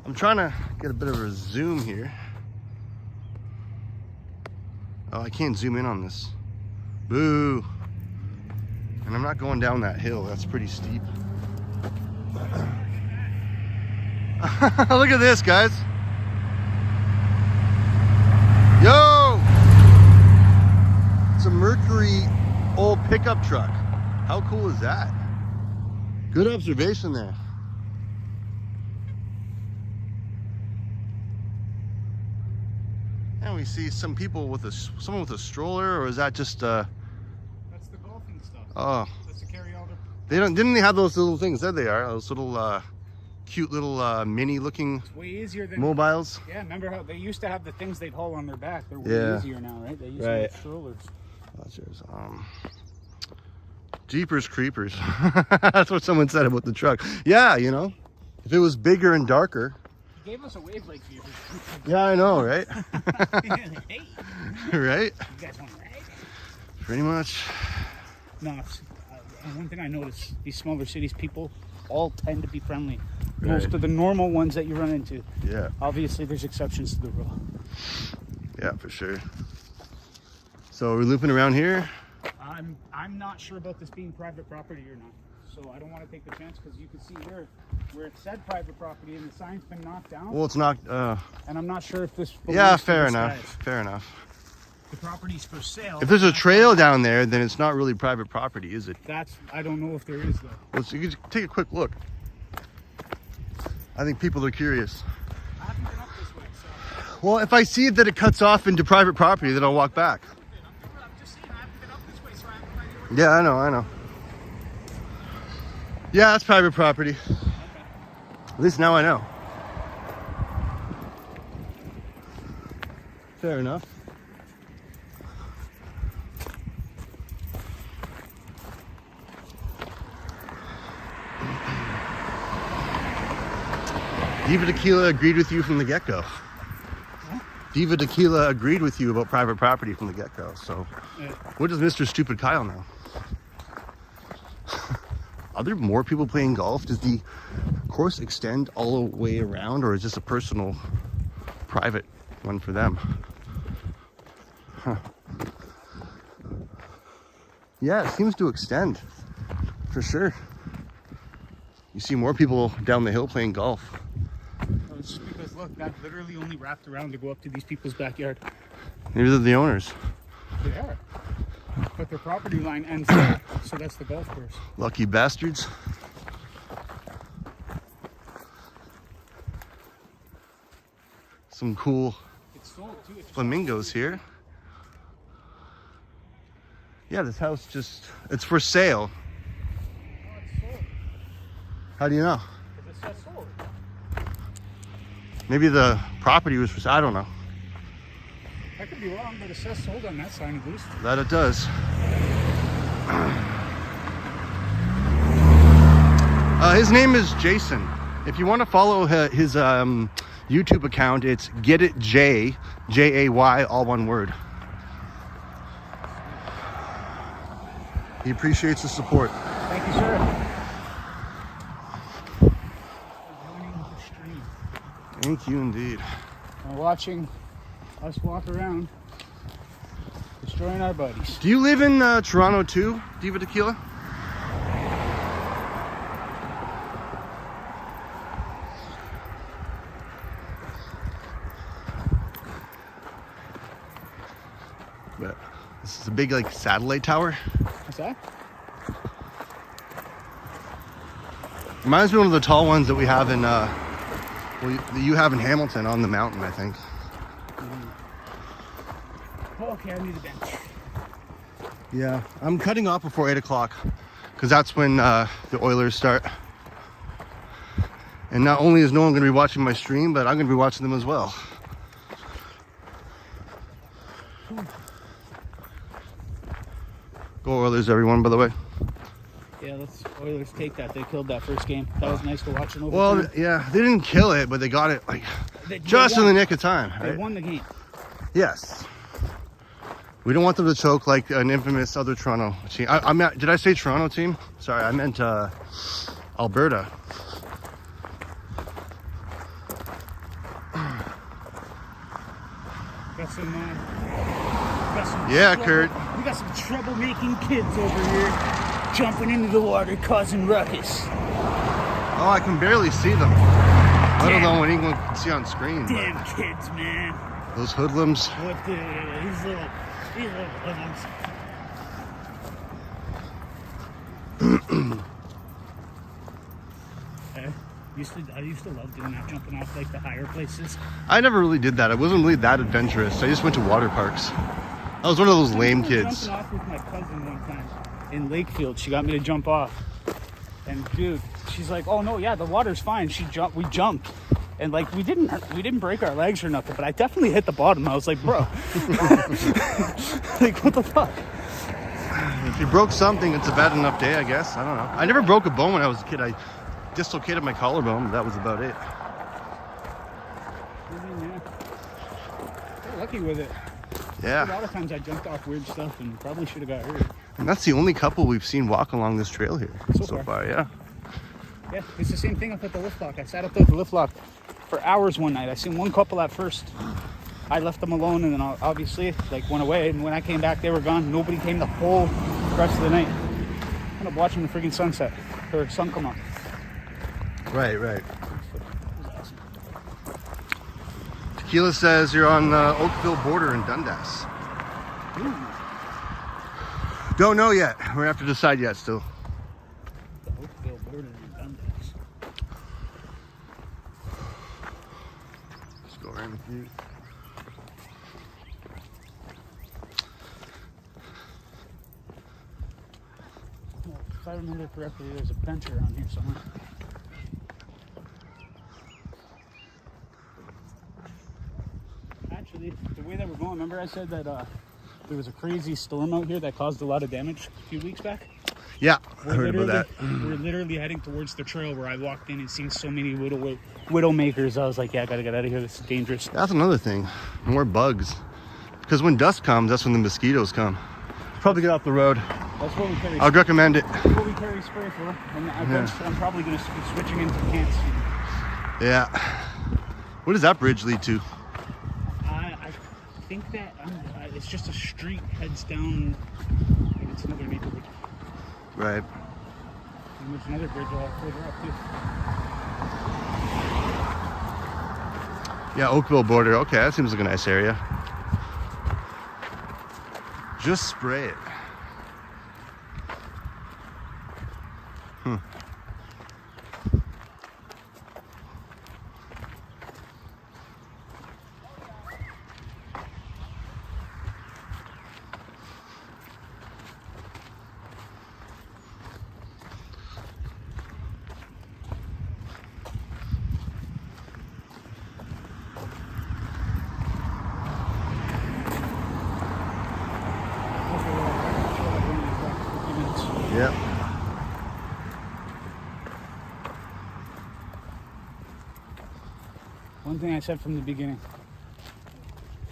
I'm trying to get a bit of a zoom here. Oh, I can't zoom in on this. Boo. And I'm not going down that hill. That's pretty steep. Look at this, guys. Yo! It's a Mercury old pickup truck. How cool is that? Good observation there. And we see some people with someone with a stroller, or is that just That's the golfing stuff. oh, That's to carry all the... didn't they have those little things? There they are, those little cute little mini looking It's way easier than... mobiles. Yeah, remember how they used to have the things they'd haul on their back? They're way Yeah. easier now, right? They use Right. strollers. That's yours. Jeepers creepers. That's what someone said about the truck. Yeah, you know, if it was bigger and darker. He gave us a wave like you. Yeah, I know, right? Hey, Right? you guys want to ride? Pretty much. No, and one thing I noticed, these smaller cities, people all tend to be friendly. Most Right. of the normal ones that you run into. Yeah. Obviously, there's exceptions to the rule. Yeah, for sure. So we're looping around here. I'm not sure about this being private property or not. So I don't want to take the chance because you can see here where it said private property and the sign's been knocked down. Well, it's not. And I'm not sure if this. Yeah, belongs to fair this enough. guy's. Fair enough. The property's for sale. If there's a trail down there, then it's not really private property, is it? I don't know if there is though. Well, so you can take a quick look. I think people are curious. I haven't been up this way, so. Well, if I see that it cuts off into private property, then I'll walk back. I'm just saying, I haven't been up this way, so I have no idea where. Yeah, I know. Yeah, that's private property. Okay. At least now I know. Fair enough. Diva Tequila agreed with you from the get-go. Diva Tequila agreed with you about private property from the get-go. So, Yeah. what does Mr. Stupid Kyle know? Are there more people playing golf? Does the course extend all the way around, or is this a personal, private one for them? Huh. Yeah, it seems to extend, for sure. You see more people down the hill playing golf. Oh, it's just because look, that literally only wrapped around to go up to these people's backyard. Maybe they're the owners. They are. But their property line ends there, so that's the golf course. Lucky bastards. Some cool It's sold too. It's flamingos here. Yeah, this house it's for sale. it's sold. How do you know? Because it says sold. Maybe the property was for sale. I don't know. I could be wrong, but it says sold on that sign at least. That it does. His name is Jason. If you want to follow his YouTube account, it's Get It J, J-A-Y, all one word. He appreciates the support. Thank you, sir. For joining the stream Thank you indeed. and watching us walk around, destroying our buddies. Do you live in Toronto too, Diva Tequila? But this is a big like satellite tower. What's that? Reminds me of one of the tall ones that we have in that you have in Hamilton on the mountain, I think. Oh, okay, I need a bench. Yeah, I'm cutting off before 8 o'clock because that's when the Oilers start. And not only is no one going to be watching my stream, but I'm going to be watching them as well. Go Oilers, everyone, by the way. Yeah, let's Oilers take that. They killed that first game. That was nice to watch in overtime. Well, yeah, they didn't kill it, but they got it like They just in won. the nick of time. They Right? won the game. Yes. We don't want them to choke like an infamous other Toronto team. Did I say Toronto team? Sorry, I meant Alberta. Got some Yeah, trouble- Kurt. We got some troublemaking kids over here jumping into the water, causing ruckus. Oh, I can barely see them. I don't know what anyone can see on screen. But Damn kids, man. those hoodlums. What the? These little hoodlums. I used to love doing that, jumping off like the higher places. I never really did that. I wasn't really that adventurous. I just went to water parks. I was one of those lame I was kids. jumping off with my cousin one time in Lakefield. She got me to jump off, and dude, she's like, "Oh no, yeah, the water's fine." We jumped, and like we didn't break our legs or nothing, but I definitely hit the bottom. I was like, "Bro, like what the fuck?" If you broke something, it's a bad enough day, I guess. I don't know. I never broke a bone when I was a kid. I dislocated my collarbone, but that was about it. I mean, yeah. Got lucky with it. A Yeah. lot of times I jumped off weird stuff and probably should have got hurt. And that's the only couple we've seen walk along this trail here So so far. far, yeah. Yeah, it's the same thing up at the lift lock. I sat up there at the lift lock for hours one night. I seen one couple at first. I left them alone, and then obviously like went away. And when I came back, they were gone. Nobody came the whole rest of the night. I ended up watching the freaking sunset or sun come up. Right. Tequila says you're on the Oakville border in Dundas. Ooh, Don't know yet. We're gonna have to decide yet still. the Oakville border in Dundas. Let's go around with you. Well, if I remember correctly, there's a bench around here somewhere. Actually, the way that we're going, remember I said that there was a crazy storm out here that caused a lot of damage a few weeks back? Yeah, I heard about that. We're literally heading towards the trail where I walked in and seen so many widow makers. I was like, yeah, I gotta get out of here. This is dangerous. That's another thing. More bugs. Because when dusk comes, that's when the mosquitoes come. Probably get off the road. That's what we carry. I'd recommend it. That's what we carry spray for. And I'm probably gonna be switching into cans. Yeah. What does that bridge lead to? I think that it's just a street heads down. And it's another neighborhood. Right. And there's another bridge all further up too. Yeah, Oakville border. Okay, that seems like a nice area. Just spray it. Yep. One thing I said from the beginning.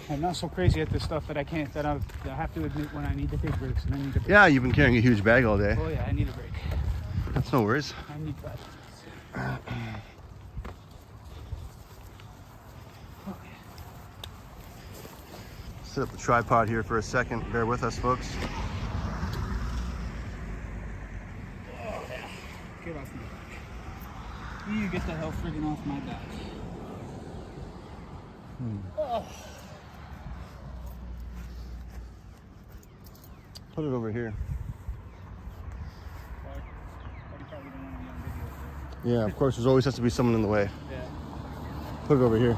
I'm not so crazy at this stuff that I have to admit when I need to take breaks and I need a break. Yeah, you've been carrying a huge bag all day. Oh yeah, I need a break. That's no worries. I need 5 minutes. Okay. Set up the tripod here for a second. Bear with us, folks. Oh yeah. Get off my back. You get the hell friggin' off my back. Oh. Put it over here. Yeah, of course, there's always has to be someone in the way. Yeah. Put it over here.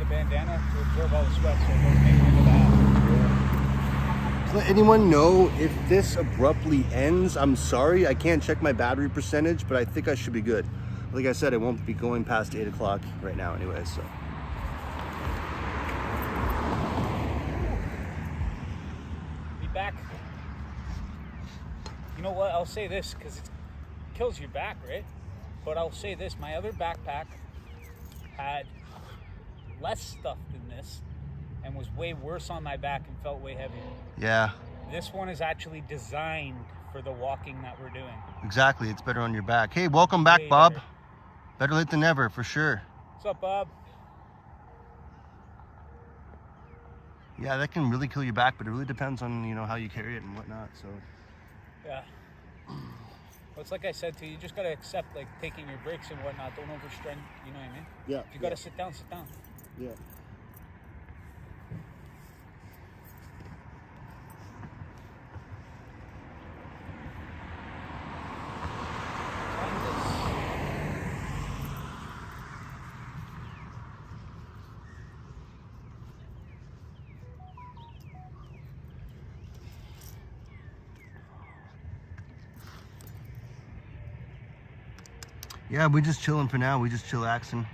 Bandana to absorb all the sweat so it doesn't make me into that. Let anyone know if this abruptly ends. I'm sorry, I can't check my battery percentage, but I think I should be good. Like I said, I won't be going past 8 o'clock right now anyway, so. Be back. You know what? I'll say this because it kills your back, right? But I'll say this: my other backpack had less stuff than this and was way worse on my back and felt way heavier. Yeah. This one is actually designed for the walking that we're doing. Exactly, it's better on your back. Hey, welcome back, Way Bob. Better late than never, for sure. What's up, Bob? Yeah, that can really kill your back, but it really depends on, you know, how you carry it and whatnot, so. Yeah. Well, it's like I said to you, you just gotta accept like taking your breaks and whatnot. Don't overstrength, you know what I mean? Yeah. If you gotta sit down, sit down. Yeah. Yeah, we're just chilling for now. We just chillaxing.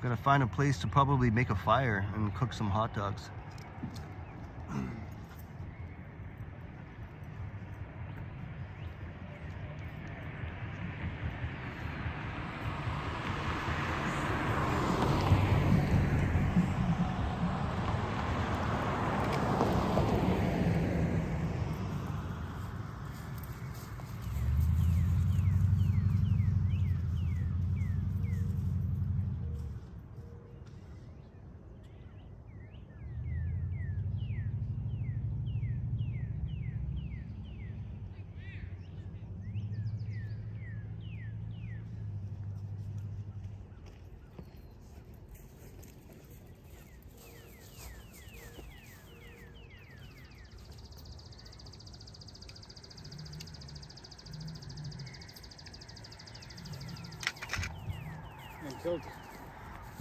Gotta find a place to probably make a fire and cook some hot dogs.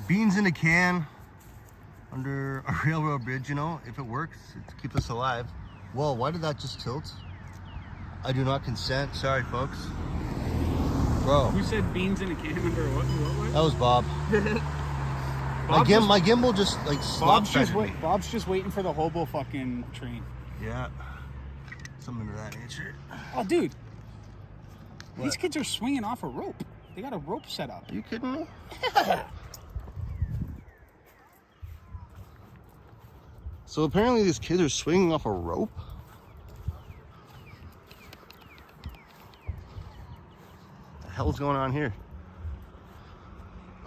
Beans in a can under a railroad bridge, you know, if it works, it keeps us alive. Whoa, why did that just tilt? I do not consent. Sorry, folks. Bro. Who said beans in a can under what? That was Bob. My gimbal just like slopped. Bob's just waiting for the hobo fucking train. Yeah. Something of that nature. Oh, dude. These kids are swinging off a rope. They got a rope set up. Are you kidding me? Yeah. So apparently these kids are swinging off a rope? What the hell's going on here?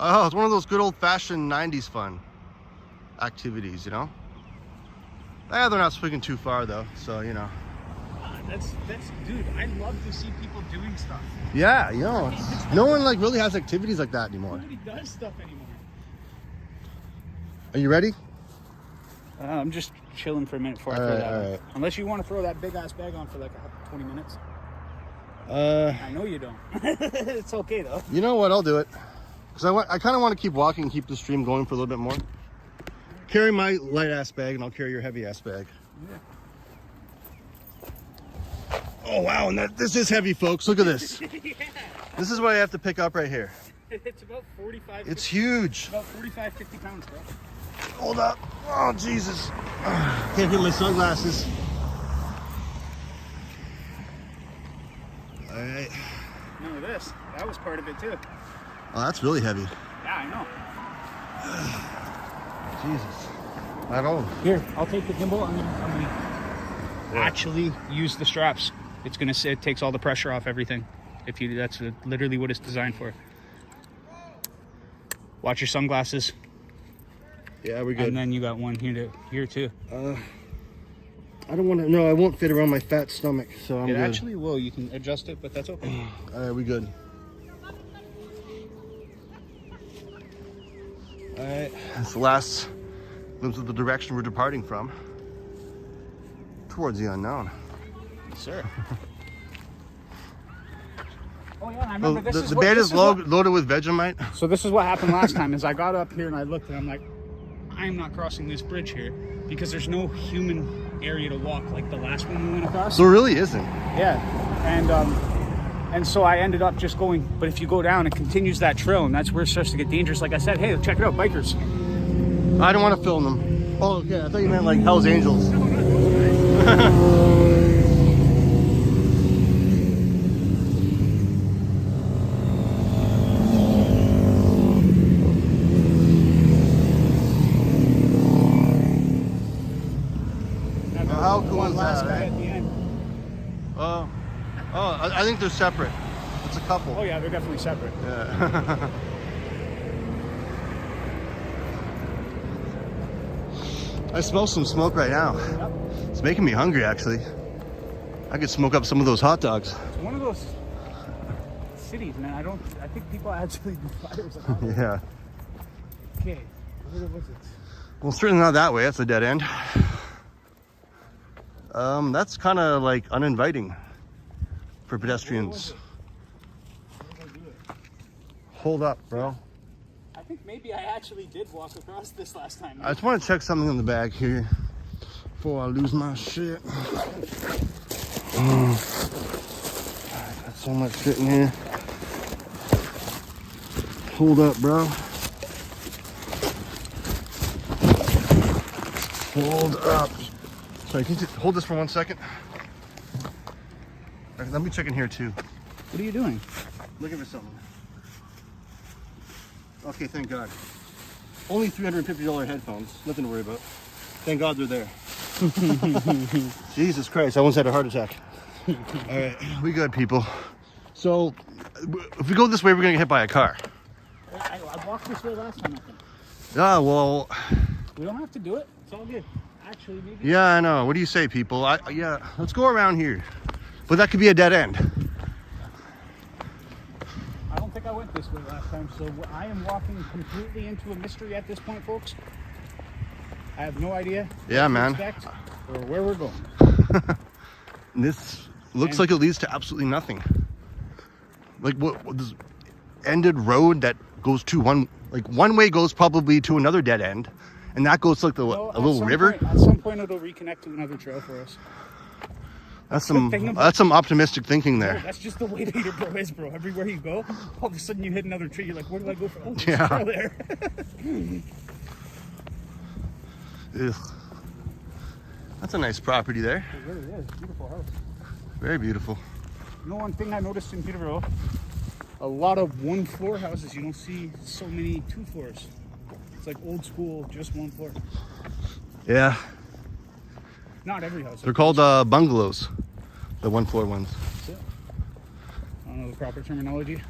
Oh, it's one of those good old-fashioned 90s fun activities, you know? They're not swinging too far though, so you know. That's dude, I love to see people doing stuff. Yeah, you know, no one like really has activities like that anymore. Nobody does stuff anymore. Are you ready? I'm just chilling for a minute before I throw that on. right. Unless you want to throw that big ass bag on for like 20 minutes. I know you don't. It's okay though. You know what? I'll do it. Because I kind of want to keep walking and keep the stream going for a little bit more. Carry my light ass bag and I'll carry your heavy ass bag. Yeah. Oh wow, and this is heavy, folks. Look at this. Yeah. This is what I have to pick up right here. It's about 45. It's huge. About 45, 50 pounds, bro. Hold up. Oh Jesus. Can't get my sunglasses. All right. None of this. That was part of it too. Oh, that's really heavy. Yeah, I know. Jesus. I don't. Here, I'll take the gimbal. I'm gonna actually use the straps. It's gonna say it takes all the pressure off everything. If you, that's literally what it's designed for. Watch your sunglasses. Yeah, we're good. And then you got one here too. I don't want to. No, I won't fit around my fat stomach, so I'm It good. actually will. You can adjust it, but that's okay. All right, we good. All right, that's the last glimpse of the direction we're departing from. Towards the unknown. Sir. Oh yeah, I remember this. The bed is loaded with Vegemite. So this is what happened last time. Is I got up here and I looked and I'm like, I'm not crossing this bridge here because there's no human area to walk like the last one we went across. There really isn't. Yeah, and so I ended up just going. But if you go down, it continues that trail, and that's where it starts to get dangerous. Like I said, hey, check it out, bikers. I don't want to film them. Oh, okay. I thought you meant like Hell's Angels. How cool is that, Guy right? at the end. I think they're separate. It's a couple. Oh yeah, they're definitely separate. Yeah. I smell some smoke right now. Yep. It's making me hungry, actually. I could smoke up some of those hot dogs. It's one of those cities, man. I think people actually do fires. Yeah. Okay, where was it? Well, certainly not that way. That's a dead end. That's kind of like uninviting for pedestrians. Hold up, bro. I think maybe I actually did walk across this last time. I just want to check something in the bag here before I lose my shit. Alright, that's so much sitting here. Hold up, bro. Hold up. Sorry, can you just hold this for 1 second? All right, let me check in here too. What are you doing? Looking for something. Okay, thank God. Only $350 headphones. Nothing to worry about. Thank God they're there. Jesus Christ, I almost had a heart attack. All right, we good, people. So, if we go this way, we're gonna get hit by a car. I walked this way last time, I think. Ah, well, We don't have to do it. It's all good. Actually, maybe. yeah, I know. What do you say, people? Yeah, let's go around here. But that could be a dead end. I don't think I went this way last time, so I am walking completely into a mystery at this point, folks. I have no idea Yeah, what man. to expect or where we're going. This looks like it leads to absolutely nothing. Like what this ended road that goes to one way goes probably to another dead end, and that goes to like Well, a little river. At some point, it'll reconnect to another trail for us. That's thing about- some optimistic thinking No, there. that's just the way Peterborough is, bro. Everywhere you go, all of a sudden you hit another tree. You're like, where do I go from? Oh, there's Yeah. a trail there. Ugh. That's a nice property there. It really is. Beautiful house. Very beautiful. You know, one thing I noticed in Peterborough, a lot of one-floor houses. You don't see so many two floors. It's like old school, just one floor. Yeah, Not every house. they're called bungalows, the one-floor ones. That's it. I don't know the proper terminology.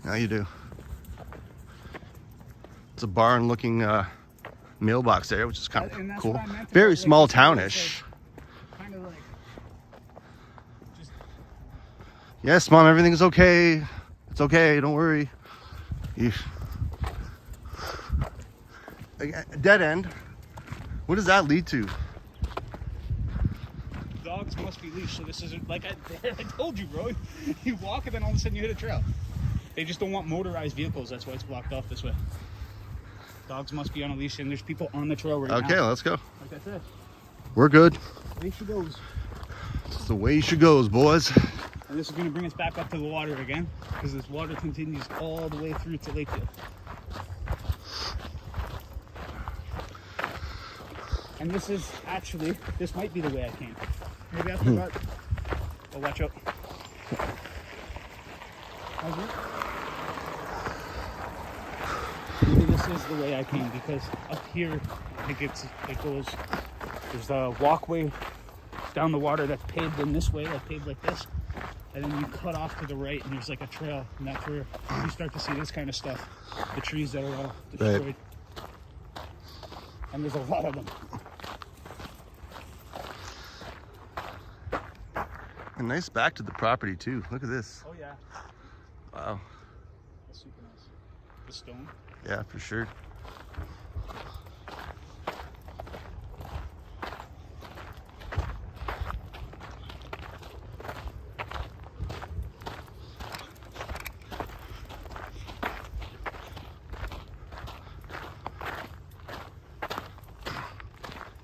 Now you do. It's a barn-looking mailbox there, which is kind And of that's cool. what I meant Very about, like, small this place, townish. Kind of like, just Yes, Mom, everything's okay. It's okay, don't worry. Yeesh. A dead end. What does that lead to? dogs must be leashed. So this isn't like I told you, bro. You walk and then all of a sudden you hit a trail. They just don't want motorized vehicles. That's why it's blocked off this way. Dogs must be on a leash, and there's people on the trail right now. Okay, let's go. Like I said, We're good. away she goes. It's the way she goes, boys. And this is going to bring us back up to the water again, because this water continues all the way through to Lakeville. And this is actually, this might be the way I came. Maybe I forgot. Oh, watch out. How's it? Maybe this is the way I came, because up here it goes, there's a walkway down the water that's paved in this way, like paved like this. And then you cut off to the right and there's like a trail, and that's where you start to see this kind of stuff. The trees that are all destroyed. Right. And there's a lot of them. A nice back to the property too. Look at this. Oh yeah, Wow. that's super nice. The stone. Yeah, for sure.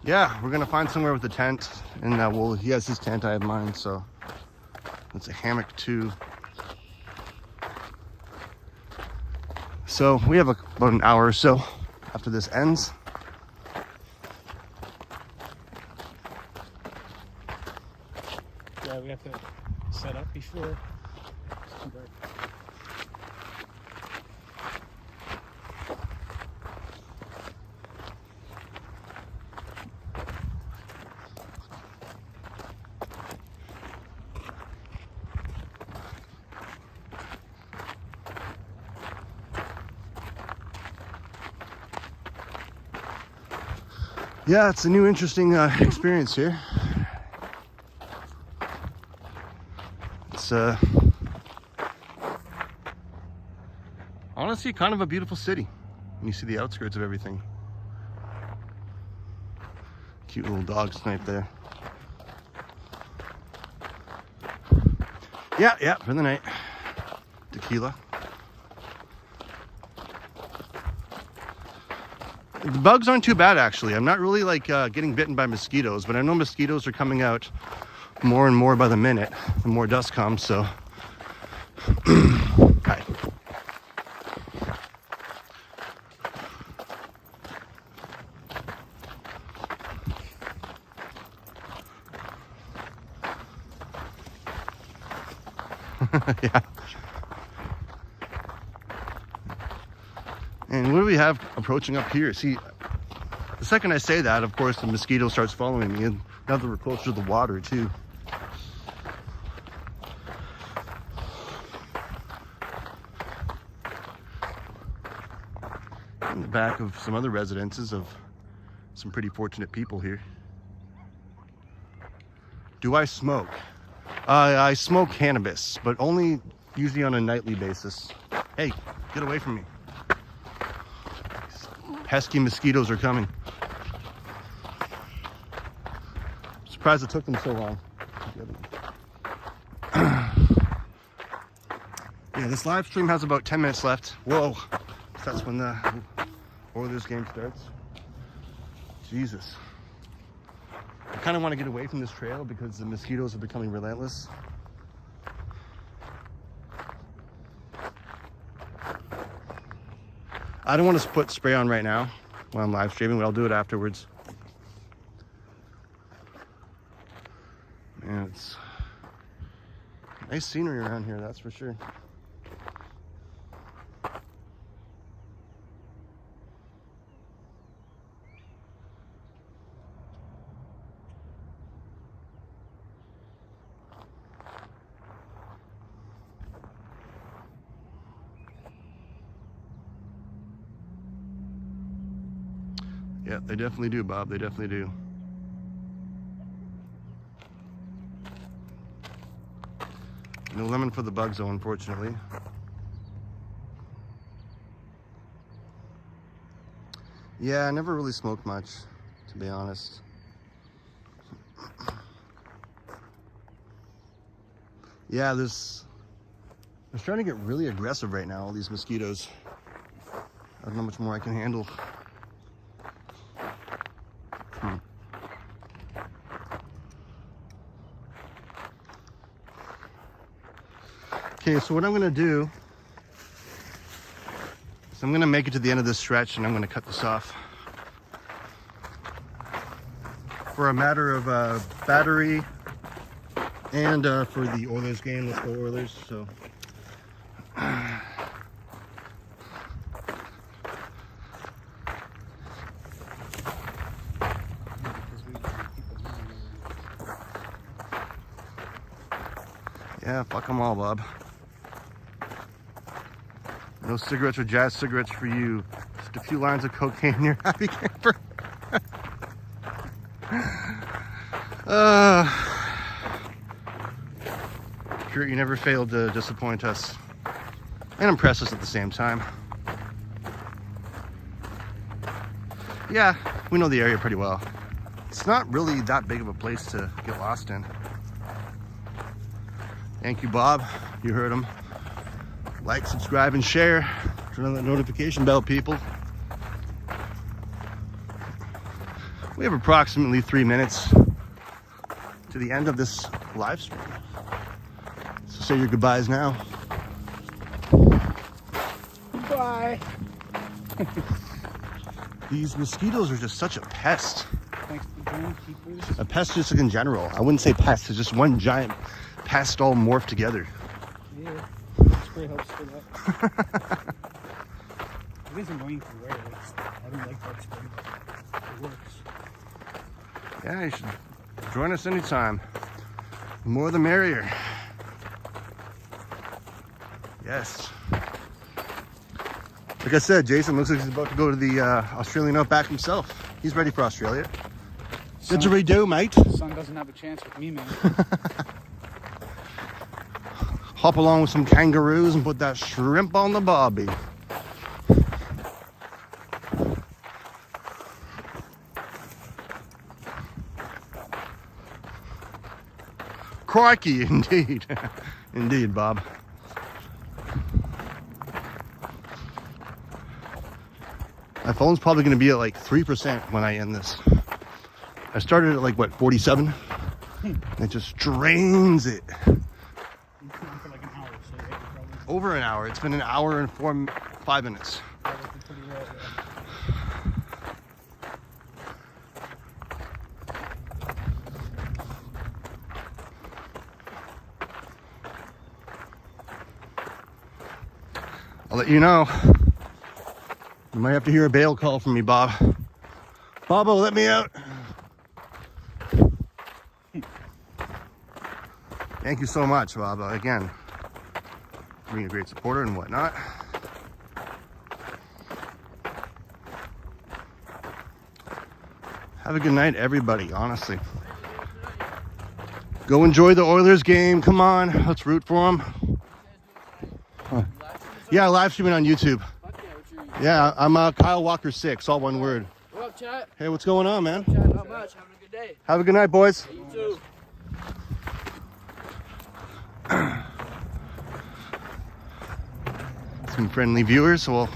Yeah, we're gonna find somewhere with a tent, and well, he has his tent, I have mine, so it's a hammock too. So we have about an hour or so after this ends. Yeah, we have to set up before it's too dark. Yeah, it's a new interesting experience here. It's honestly kind of a beautiful city when you see the outskirts of everything. Cute little dog snipe there. Yeah, for the night. Tequila. The bugs aren't too bad, actually. I'm not really like getting bitten by mosquitoes, but I know mosquitoes are coming out more and more by the minute, the more dust comes, so Hi. Yeah. And what do we have approaching up here? See, the second I say that, of course, the mosquito starts following me, and now that we're closer to the water too. In the back of some other residences of some pretty fortunate people here. Do I smoke? I smoke cannabis, but only usually on a nightly basis. Hey, get away from me. Pesky mosquitoes are coming. I'm surprised it took them so long. Yeah, this live stream has about 10 minutes left. Whoa, that's when the Oilers game starts. Jesus. I kind of want to get away from this trail because the mosquitoes are becoming relentless. I don't want to put spray on right now while I'm live streaming, but I'll do it afterwards. Man, it's nice scenery around here, that's for sure. Yeah, they definitely do, Bob. They definitely do. No lemon for the bugs, though, unfortunately. Yeah, I never really smoked much, to be honest. Yeah, they're starting to get really aggressive right now, all these mosquitoes. I don't know how much more I can handle. Okay, so what I'm gonna do is I'm gonna make it to the end of this stretch and I'm gonna cut this off. For a matter of battery and for the Oilers game. Let's go Oilers. So. Yeah, fuck them all, Bob. No cigarettes or jazz cigarettes for you. Just a few lines of cocaine in your happy camper. Kurt, you never failed to disappoint us and impress us at the same time. Yeah, we know the area pretty well. It's not really that big of a place to get lost in. Thank you, Bob. You heard him. Like, subscribe, and share. Turn on that notification bell, people. We have approximately 3 minutes to the end of this live stream. So say your goodbyes now. Bye. These mosquitoes are just such a pest. Thanks for joining. Keep with us. A pest just in general. I wouldn't say pest, it's just one giant pest all morphed together. Yeah. Spray helps for that. It isn't going to wear it. I don't like that spray, but it works. Yeah, you should join us anytime. The more the merrier. Yes. Like I said, Jason looks like he's about to go to the Australian Outback himself. He's ready for Australia. Didgeridoo, mate. Sun doesn't have a chance with me, man. Hop along with some kangaroos and put that shrimp on the barbie. Crikey, indeed. Indeed, Bob. My phone's probably going to be at like 3% when I end this. I started at like, what, 47? It just drains it. For like an hour, so you probably over an hour. It's been an hour and 5 minutes. I'll let you know. You might have to hear a bail call from me, Bob. Bobo, let me out. Thank you so much, Bob. Again, being a great supporter and whatnot. Have a good night, everybody, honestly. Go enjoy the Oilers game. Come on, let's root for them. Yeah, live streaming on YouTube. Yeah, I'm Kyle Walker 6, all one word. What up, chat? Hey, what's going on, man? Chat, not much. Having a good day. Have a good night, boys. You too. Some friendly viewers, well,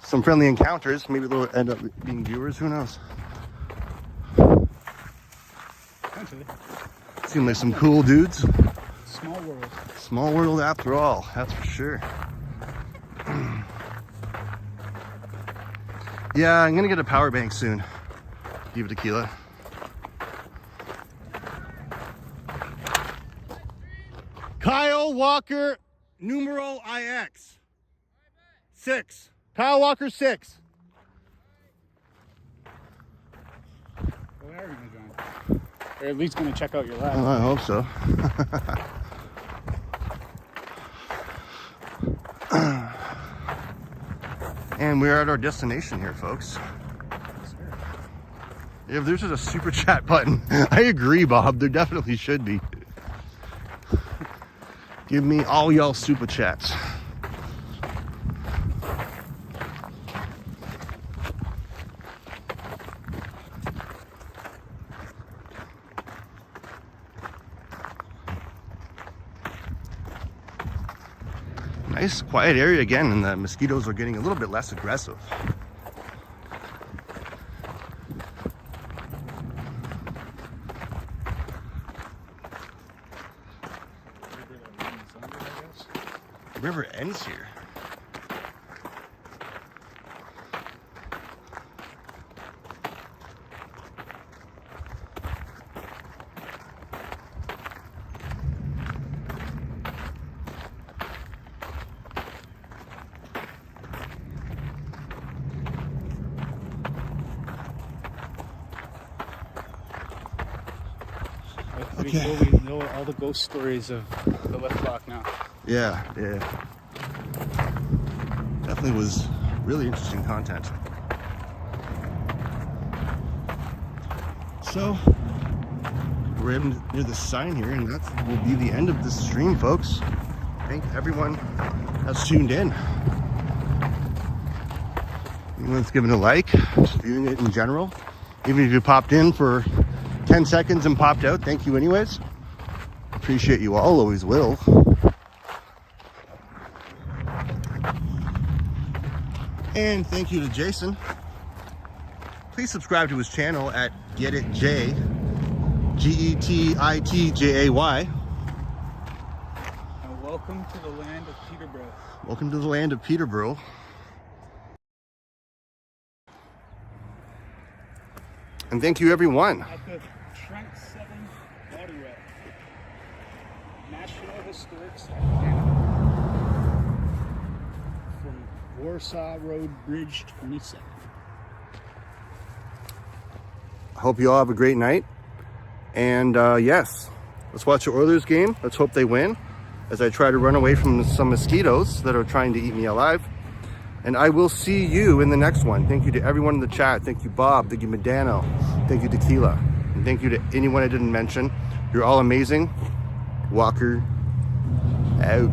some friendly encounters. Maybe they'll end up being viewers, who knows? Essentially. Seem like some cool dudes. Small world. Small world after all, that's for sure. Yeah, I'm gonna get a power bank soon. Give it tequila. Kyle Walker, numero IX. 6. Kyle Walker 6. Well, are you gonna join? Or at least gonna check out your lab. I hope so. And we're at our destination here, folks. If there's just a super chat button, I agree, Bob. There definitely should be. Give me all y'all super chats. Nice quiet area again, and the mosquitoes are getting a little bit less aggressive. The river ends here. Okay. We know all the ghost stories of the left block now. Yeah. Definitely was really interesting content. So, we're near the sign here, and that will be the end of this stream, folks. Thank everyone that's tuned in. Anyone's given a like, just viewing it in general. Even if you popped in for 10 seconds and popped out, thank you anyways. Appreciate you all, always will. And thank you to Jason. Please subscribe to his channel at GetItJ, GETITJAY. And welcome to the land of Peterborough. Welcome to the land of Peterborough. And thank you everyone. At the Trent 7 Water Rail. National Historic Site of Canada. From Warsaw Road Bridge 27. I hope you all have a great night. And yes, let's watch the Oilers game. Let's hope they win as I try to run away from some mosquitoes that are trying to eat me alive. And I will see you in the next one. Thank you to everyone in the chat. Thank you, Bob. Thank you, Medano. Thank you, Tequila. And thank you to anyone I didn't mention. You're all amazing. Walker out.